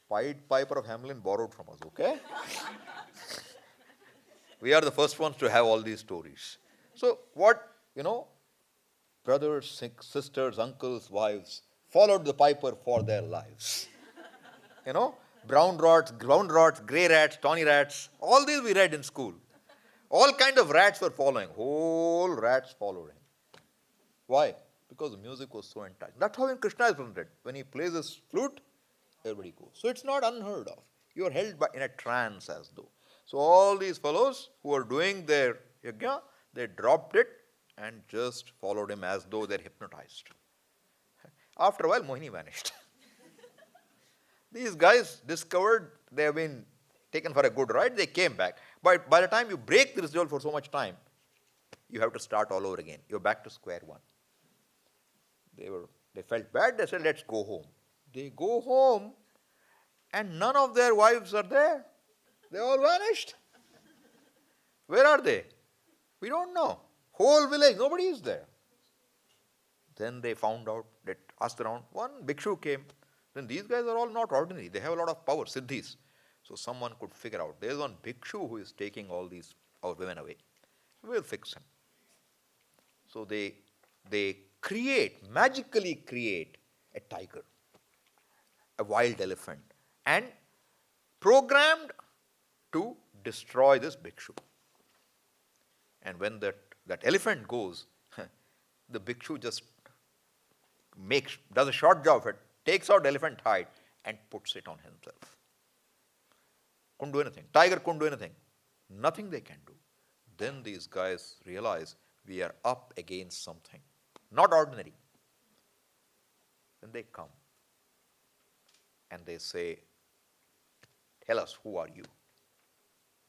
Pied Piper of Hamelin borrowed from us, okay? We are the first ones to have all these stories. So what, brothers, sisters, uncles, wives followed the piper for their lives. Brown rats, grey rats, tawny rats, all these we read in school. All kind of rats were following. Whole rats followed him. Why? Because the music was so enticing. That's how in Krishna is presented. When he plays his flute, everybody goes. So it's not unheard of. You are held in a trance as though. So all these fellows who are doing their yajna, they dropped it and just followed him as though they're hypnotized. After a while, Mohini vanished. These guys discovered they have been taken for a good ride, they came back. But by the time you break the ritual for so much time, you have to start all over again. You're back to square one. They were They felt bad, they said, let's go home. They go home and none of their wives are there. They all vanished. Where are they? We don't know. Whole village, nobody is there. Then they found out, that asked around, one bhikshu came. Then these guys are all not ordinary. They have a lot of power, siddhis. So someone could figure out, there is one bhikshu who is taking all these our women away. We'll fix him. So they magically create a tiger, a wild elephant, and programmed to destroy this bhikshu. And when that elephant goes, the bhikshu just does a short job of it, takes out the elephant hide and puts it on himself. Couldn't do anything. Tiger couldn't do anything. Nothing they can do. Then these guys realize we are up against something, not ordinary. Then they come and they say, tell us, who are you?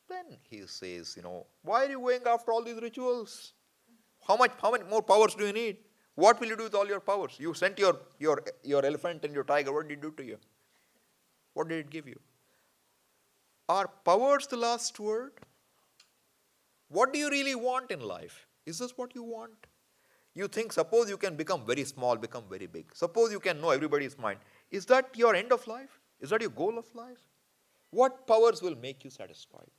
Then he says, why are you going after all these rituals? How many more powers do you need? What will you do with all your powers? You sent your elephant and your tiger. What did it do to you? What did it give you? Are powers the last word? What do you really want in life? Is this what you want? You think, suppose you can become very small, become very big. Suppose you can know everybody's mind. Is that your end of life? Is that your goal of life? What powers will make you satisfied?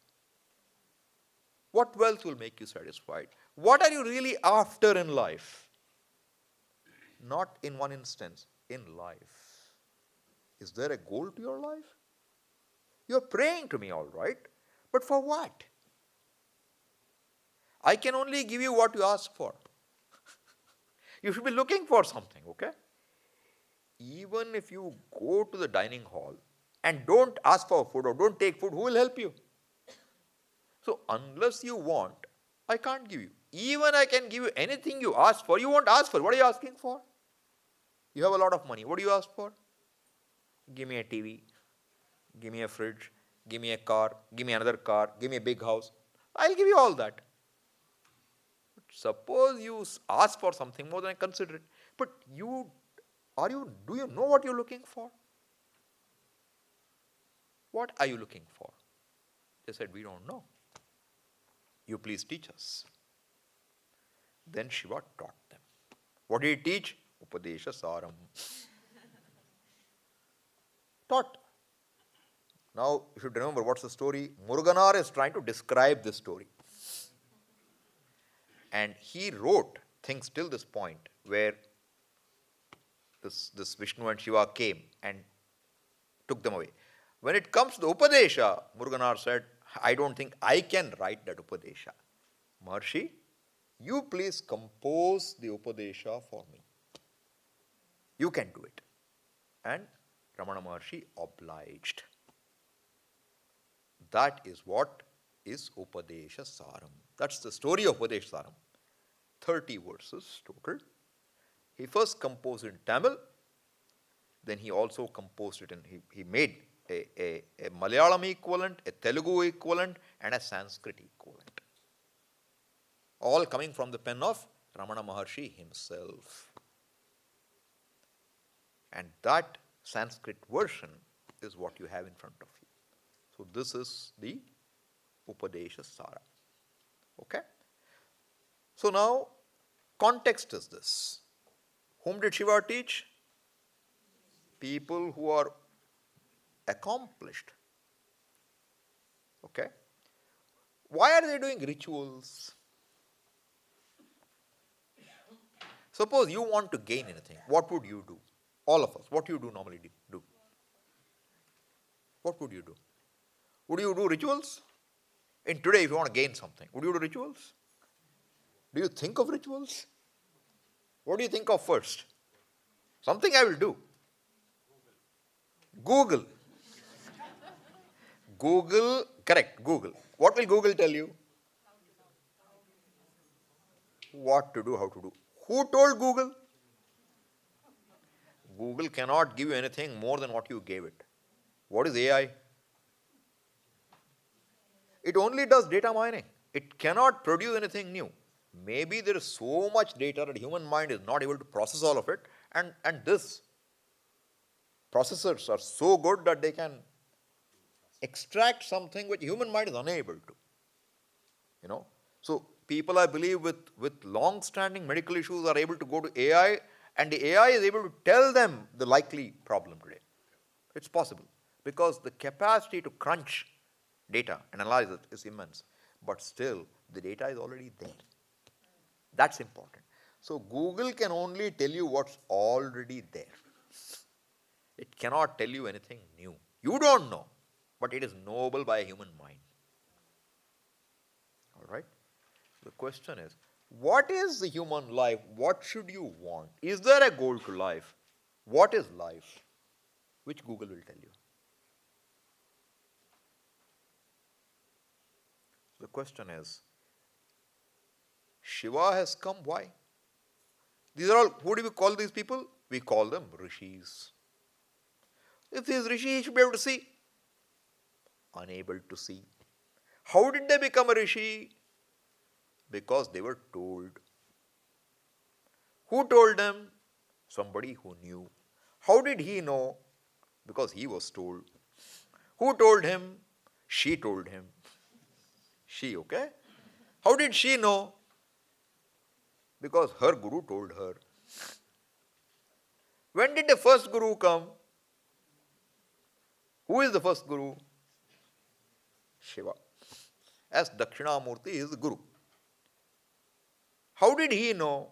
What wealth will make you satisfied? What are you really after in life? Not in one instance, in life. Is there a goal to your life? You're praying to me, all right, but for what? I can only give you what you ask for. You should be looking for something, okay? Even if you go to the dining hall and don't ask for food or don't take food, who will help you? So unless you want, I can't give you. Even I can give you anything you ask for, you won't ask for. What are you asking for? You have a lot of money. What do you ask for? Give me a TV. Give me a fridge. Give me a car. Give me another car. Give me a big house. I'll give you all that. But suppose you ask for something more, than consider it. But do you know what you're looking for? What are you looking for? They said, we don't know. You please teach us. Then Shiva taught them. What did he teach? Upadesha Saram. Taught. Now, you should remember what's the story. Muruganar is trying to describe this story. And he wrote things till this point where this Vishnu and Shiva came and took them away. When it comes to the Upadesha, Muruganar said, I don't think I can write that Upadesha. Maharshi, you please compose the Upadesha for me. You can do it. And Ramana Maharshi obliged. That is what is Upadesha Saram. That's the story of Upadesha Saram. 30 verses total. He first composed in Tamil, then he also composed it he made a Malayalam equivalent, a Telugu equivalent, and a Sanskrit equivalent. All coming from the pen of Ramana Maharshi himself. And that Sanskrit version is what you have in front of you. So this is the Upadesha Sara. Okay? So now, context is this. Whom did Shiva teach? People who are accomplished. Okay? Why are they doing rituals? Suppose you want to gain anything. What would you do? All of us. What do you do normally do? What would you do? Would you do rituals? In today, if you want to gain something, would you do rituals? Do you think of rituals? What do you think of first? Something I will do. Google. Google, correct, Google. What will Google tell you? What to do, how to do. Who told Google? Google cannot give you anything more than what you gave it. What is AI? It only does data mining. It cannot produce anything new. Maybe there is so much data that human mind is not able to process all of it, And this processors are so good that they can extract something which human mind is unable to. So people, I believe, with long-standing medical issues are able to go to AI, and the AI is able to tell them the likely problem today. It's possible because the capacity to crunch data and analyze it is immense. But still, the data is already there. That's important. So Google can only tell you what's already there. It cannot tell you anything new. You don't know, but it is knowable by a human mind. All right? The question is, what is the human life? What should you want? Is there a goal to life? What is life? Which Google will tell you. The question is, Shiva has come, why? These are all, who do we call these people? We call them rishis. If he is rishi, he should be able to see. Unable to see. How did they become a rishi? Because they were told. Who told them? Somebody who knew. How did he know? Because he was told. Who told him? She told him. She, okay? How did she know? Because her guru told her. When did the first guru come? Who is the first guru? Shiva. As Dakshinamurti is the guru. How did he know?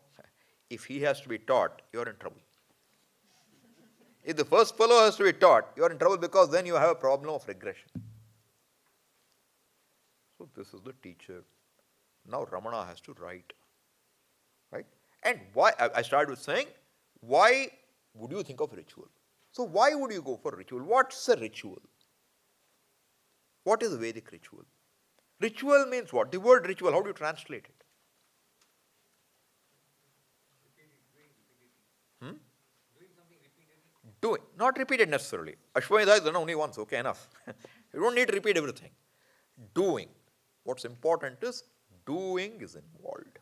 If he has to be taught, you are in trouble. If the first fellow has to be taught, you are in trouble because then you have a problem of regression. So this is the teacher. Now Ramana has to write. Right? And why? I started with saying, why would you think of ritual? So why would you go for ritual? What's a ritual? What is a Vedic ritual? Ritual means what? The word ritual, how do you translate it? Doing, not repeated necessarily. Ashwamedha is done only once, okay, enough. You don't need to repeat everything. Doing. What's important is doing is involved.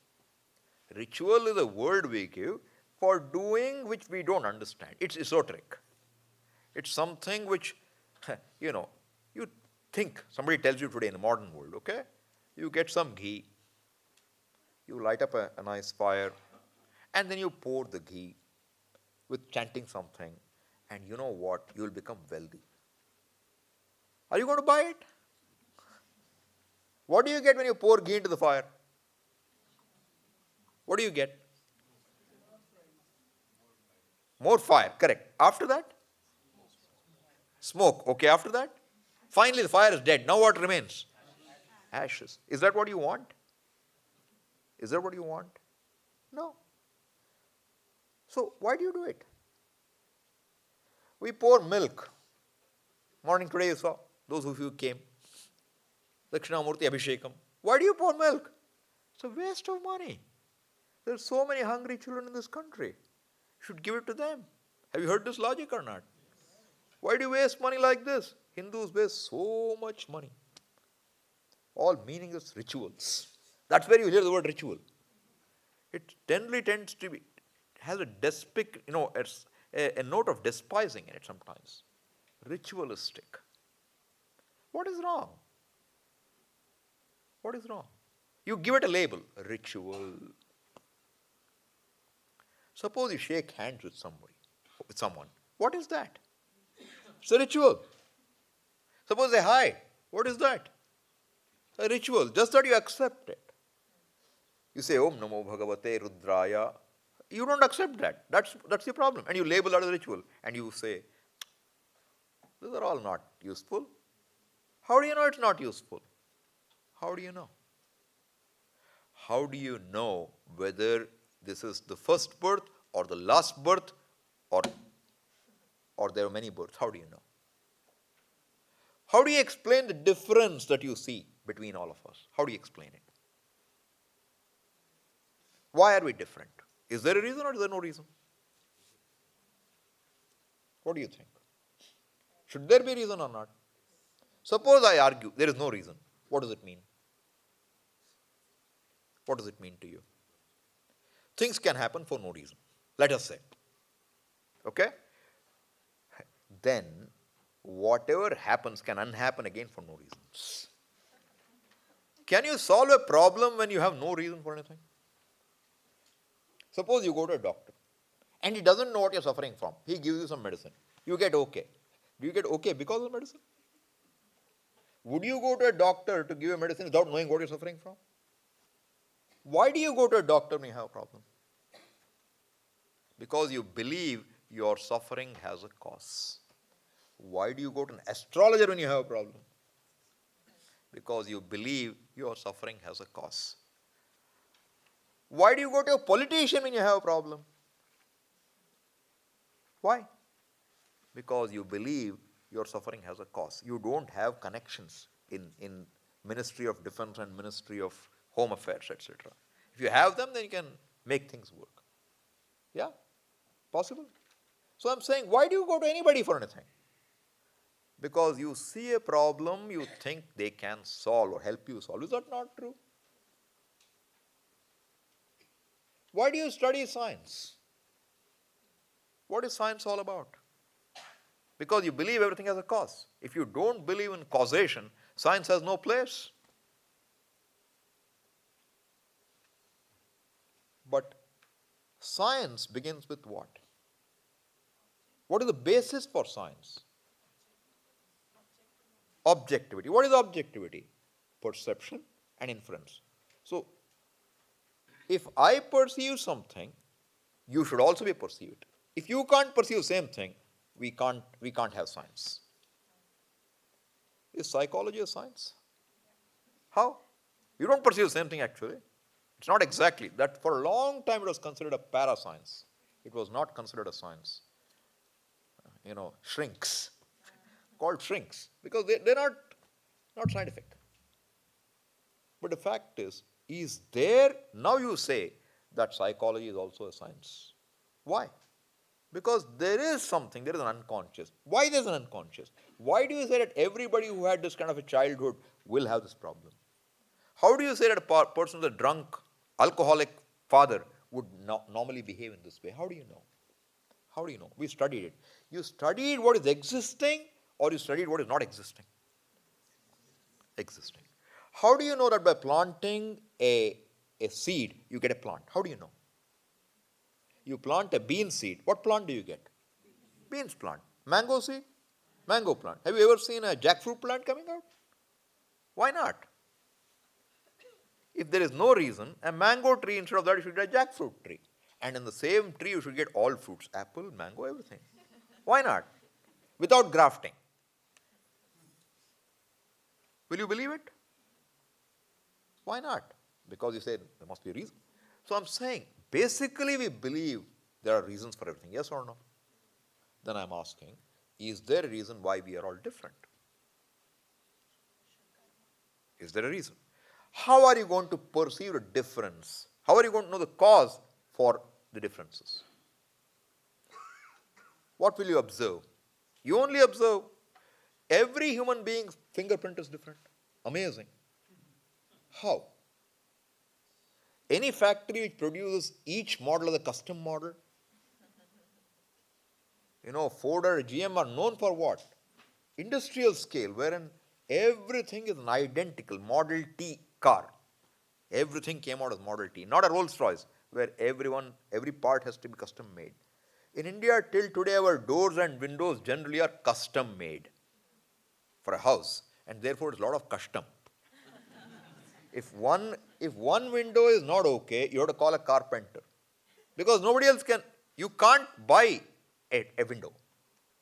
Ritual is a word we give for doing which we don't understand. It's esoteric. It's something which, you think, somebody tells you today in the modern world, okay? You get some ghee, you light up a nice fire, and then you pour the ghee with chanting something, and you know what? You will become wealthy. Are you going to buy it? What do you get when you pour ghee into the fire? What do you get? More fire, correct. After that? Smoke, okay, after that? Finally, the fire is dead. Now what remains? Ashes. Is that what you want? Is that what you want? No. So, why do you do it? We pour milk. Morning today you saw, those of you who came. Dakshinamurti Abhishekam. Why do you pour milk? It's a waste of money. There are so many hungry children in this country. You should give it to them. Have you heard this logic or not? Why do you waste money like this? Hindus waste so much money. All meaningless rituals. That's where you hear the word ritual. It generally tends to be, has a despic, a note of despising in it sometimes. Ritualistic. What is wrong? What is wrong? You give it a label, ritual. Suppose you shake hands with someone. What is that? It's a ritual. Suppose they hi. What is that? A ritual. Just that you accept it. You say, Om Namo Bhagavate Rudraya. You don't accept that. That's the problem. And you label that as a ritual. And you say, these are all not useful. How do you know it's not useful? How do you know? How do you know whether this is the first birth or the last birth or there are many births? How do you know? How do you explain the difference that you see between all of us? How do you explain it? Why are we different? Is there a reason or is there no reason? What do you think? Should there be a reason or not? Suppose I argue there is no reason. What does it mean? What does it mean to you? Things can happen for no reason. Let us say. Okay? Then whatever happens can unhappen again for no reasons. Can you solve a problem when you have no reason for anything? Suppose you go to a doctor and he doesn't know what you're suffering from. He gives you some medicine. You get okay. Do you get okay because of medicine? Would you go to a doctor to give you medicine without knowing what you're suffering from? Why do you go to a doctor when you have a problem? Because you believe your suffering has a cause. Why do you go to an astrologer when you have a problem? Because you believe your suffering has a cause. Why do you go to a politician when you have a problem? Why? Because you believe your suffering has a cause. You don't have connections in Ministry of Defense and Ministry of Home Affairs, etc. If you have them, then you can make things work. Yeah? Possible? So I'm saying, why do you go to anybody for anything? Because you see a problem you think they can solve or help you solve. Is that not true? Why do you study science? What is science all about? Because you believe everything has a cause. If you don't believe in causation, science has no place. But science begins with what? What is the basis for science? Objectivity. What is objectivity? Perception and inference. So, if I perceive something, you should also be perceived. If you can't perceive the same thing, we can't have science. Is psychology a science? How? You don't perceive the same thing actually. It's not exactly. That for a long time it was considered a parascience. It was not considered a science. Shrinks. Called shrinks. Because they're not scientific. But the fact is there, now you say that psychology is also a science. Why? Because there is something, there is an unconscious. Why there is an unconscious? Why do you say that everybody who had this kind of a childhood will have this problem? How do you say that a person with a drunk, alcoholic father would normally behave in this way? How do you know? How do you know? We studied it. You studied what is existing or you studied what is not existing? Existing. How do you know that by planting a seed, you get a plant? How do you know? You plant a bean seed. What plant do you get? Beans plant. Mango seed? Mango plant. Have you ever seen a jackfruit plant coming out? Why not? If there is no reason, a mango tree, instead of that, you should get a jackfruit tree. And in the same tree, you should get all fruits. Apple, mango, everything. Why not? Without grafting. Will you believe it? Why not? Because you say there must be a reason. So I'm saying, basically we believe there are reasons for everything. Yes or no? Then I'm asking, is there a reason why we are all different? Is there a reason? How are you going to perceive a difference? How are you going to know the cause for the differences? What will you observe? You only observe. Every human being's fingerprint is different. Amazing. How? Any factory which produces each model as a custom model, Ford or GM are known for what? Industrial scale, wherein everything is an identical Model T car. Everything came out as Model T, not a Rolls Royce, where every part has to be custom made. In India, till today, our doors and windows generally are custom made for a house, and therefore it's a lot of custom. If one window is not okay, you have to call a carpenter. Because nobody else you can't buy a window.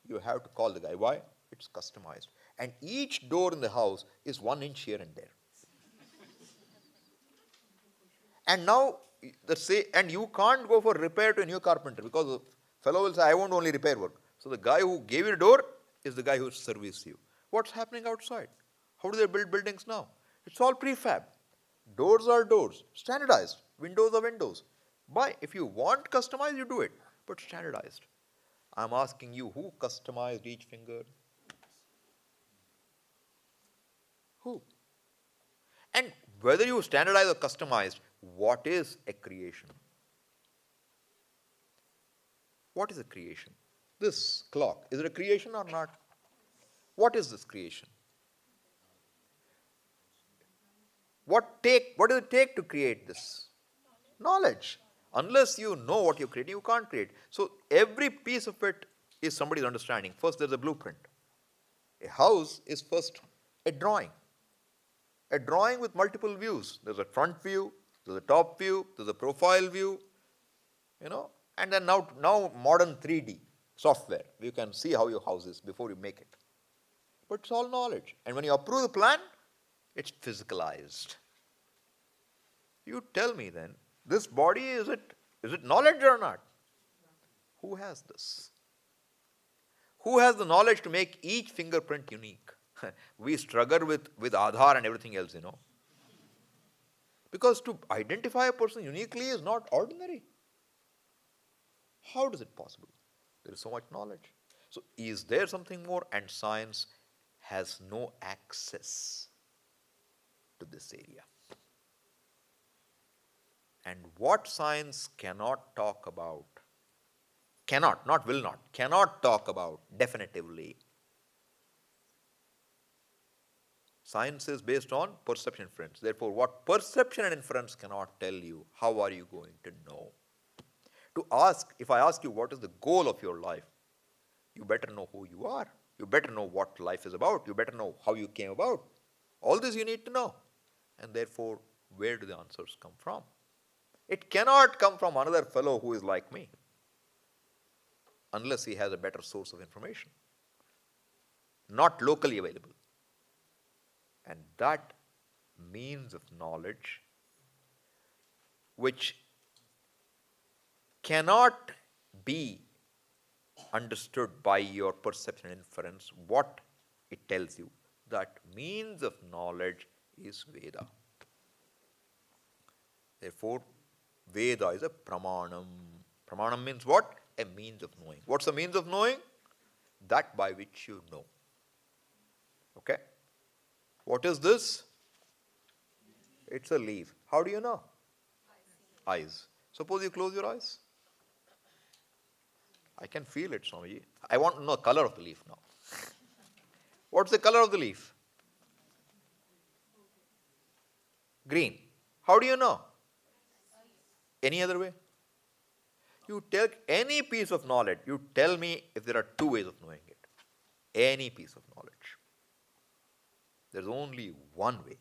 You have to call the guy. Why? It's customized. And each door in the house is 1 inch here and there. And now, and you can't go for repair to a new carpenter because the fellow will say, I want only repair work. So the guy who gave you the door is the guy who services you. What's happening outside? How do they build buildings now? It's all prefab. Doors are doors, standardized. Windows are windows. If you want customized, you do it, but standardized. I'm asking you, who customized each finger? Who? And whether you standardize or customized, what is a creation? What is a creation? This clock, is it a creation or not? What is this creation? What does it take to create this? Knowledge. Unless you know what you're creating, you can't create. So every piece of it is somebody's understanding. First, there's a blueprint. A house is first a drawing. A drawing with multiple views. There's a front view, there's a top view, there's a profile view, and then now modern 3D software. You can see how your house is before you make it. But it's all knowledge. And when you approve the plan, it's physicalized. You tell me then, this body, is it knowledge or not? Who has this? Who has the knowledge to make each fingerprint unique? We struggle with Aadhaar and everything else, Because to identify a person uniquely is not ordinary. How is it possible? There is so much knowledge. So is there something more? And science has no access to this area. And what science cannot talk about, cannot talk about definitively. Science is based on perception inference. Therefore, what perception and inference cannot tell you, how are you going to know? If I ask you what is the goal of your life, you better know who you are. You better know what life is about. You better know how you came about. All this you need to know. And therefore, where do the answers come from? It cannot come from another fellow who is like me, unless he has a better source of information, not locally available. And that means of knowledge, which cannot be understood by your perception and inference, what it tells you, that means of knowledge is Veda. Therefore, Veda is a pramanam. Pramanam means what? A means of knowing. What's the means of knowing? That by which you know. Okay? What is this? It's a leaf. How do you know? Eyes. Suppose you close your eyes. I can feel it, Swamiji. I want to know the color of the leaf now. What's the color of the leaf? Green. How do you know? Any other way? You take any piece of knowledge, you tell me if there are two ways of knowing it. Any piece of knowledge. There's only one way.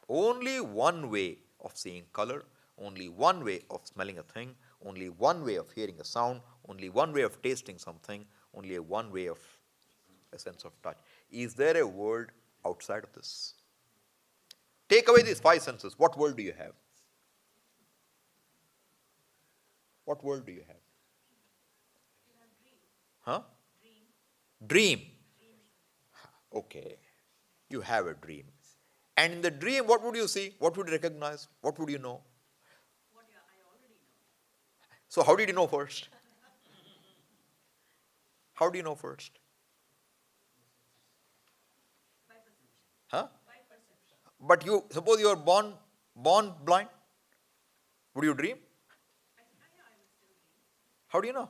Only one way of seeing color, only one way of smelling a thing, only one way of hearing a sound, only one way of tasting something, only one way of a sense of touch. Is there a world outside of this? Take away these five senses. What world do you have? What world do you have? Huh? Dream. Okay. You have a dream. And in the dream, what would you see? What would you recognize? What would you know? What I already know. So how did you know first? How do you know first? By perception. Huh? By perception. But suppose you are born blind. Would you dream? I will still dream. How do you know?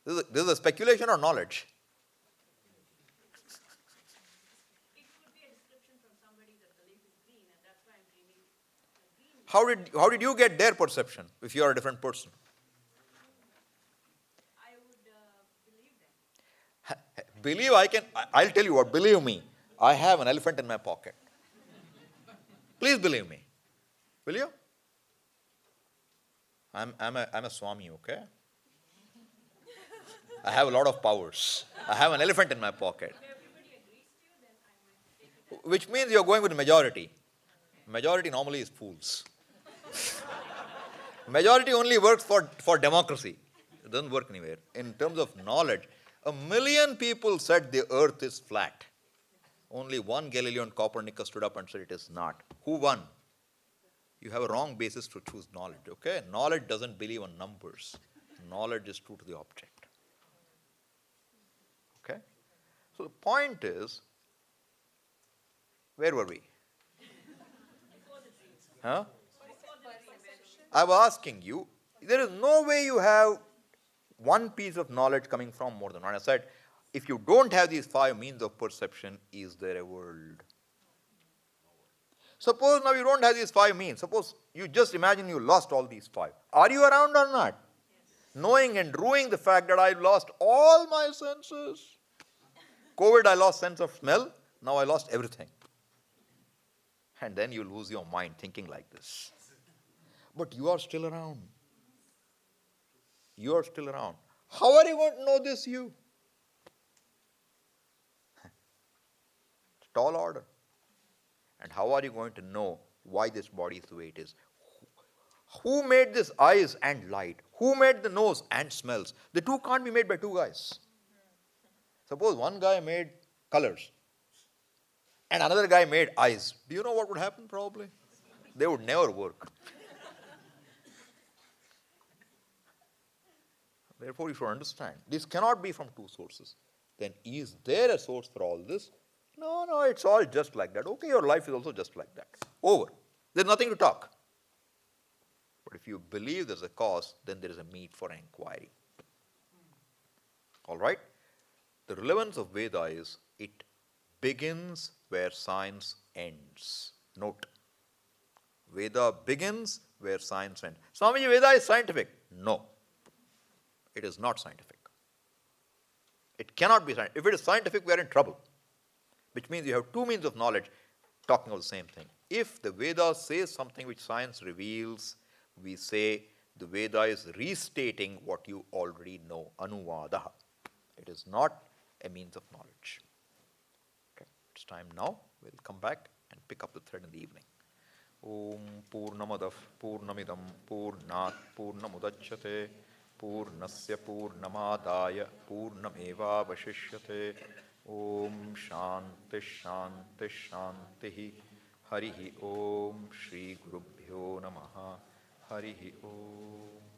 This is a speculation or knowledge? It could be a description from somebody that the leaf is green, and that's why I'm dreaming. Green. How did you get their perception if you are a different person? I would believe them. I'll tell you what, believe me, I have an elephant in my pocket. Please believe me. Will you? I'm a Swami, okay? I have a lot of powers. I have an elephant in my pocket. If everybody agrees to you, then I might take it. Which means you're going with the majority. Majority normally is fools. Majority only works for democracy. It doesn't work anywhere. In terms of knowledge, 1 million people said the earth is flat. Only one Galileo and Copernicus stood up and said it is not. Who won? You have a wrong basis to choose knowledge, okay? Knowledge doesn't believe on numbers. Knowledge is true to the object. Okay? So the point is, where were we? I was asking you, there is no way you have one piece of knowledge coming from more than one. I said, if you don't have these 5 means of perception, is there a world? Suppose now you don't have these 5 means. Suppose you just imagine you lost all these 5. Are you around or not? Knowing and ruing the fact that I lost all my senses. COVID, I lost sense of smell. Now I lost everything. And then you lose your mind thinking like this. But you are still around. You are still around. How are you going to know this you? Tall order. And how are you going to know why this body is the way it is? Who made this eyes and light? Who made the nose and smells? The two can't be made by 2 guys. Suppose one guy made colors and another guy made eyes. Do you know what would happen probably? They would never work. Therefore, you should understand, this cannot be from 2 sources. Then is there a source for all this? No, it's all just like that. Okay, your life is also just like that. Over. There's nothing to talk. But if you believe there's a cause, then there is a need for inquiry. All right? The relevance of Veda is it begins where science ends. Note. Veda begins where science ends. Swamiji, Veda is scientific. No. It is not scientific. It cannot be scientific. If it is scientific, we are in trouble. Which means you have 2 means of knowledge talking of the same thing. If the Veda says something which science reveals, we say the Veda is restating what you already know. Anuvadaha. It is not a means of knowledge. Okay. It's time now. We'll come back and pick up the thread in the evening. Om Purnamadav Purnamidam Purnat Purnamudachyate Purnasya Purnamadaya Purnameva Vashishyate Om Shanti Shanti Shanti Harihi Om Shri Gurubhyo Namaha Harihi Om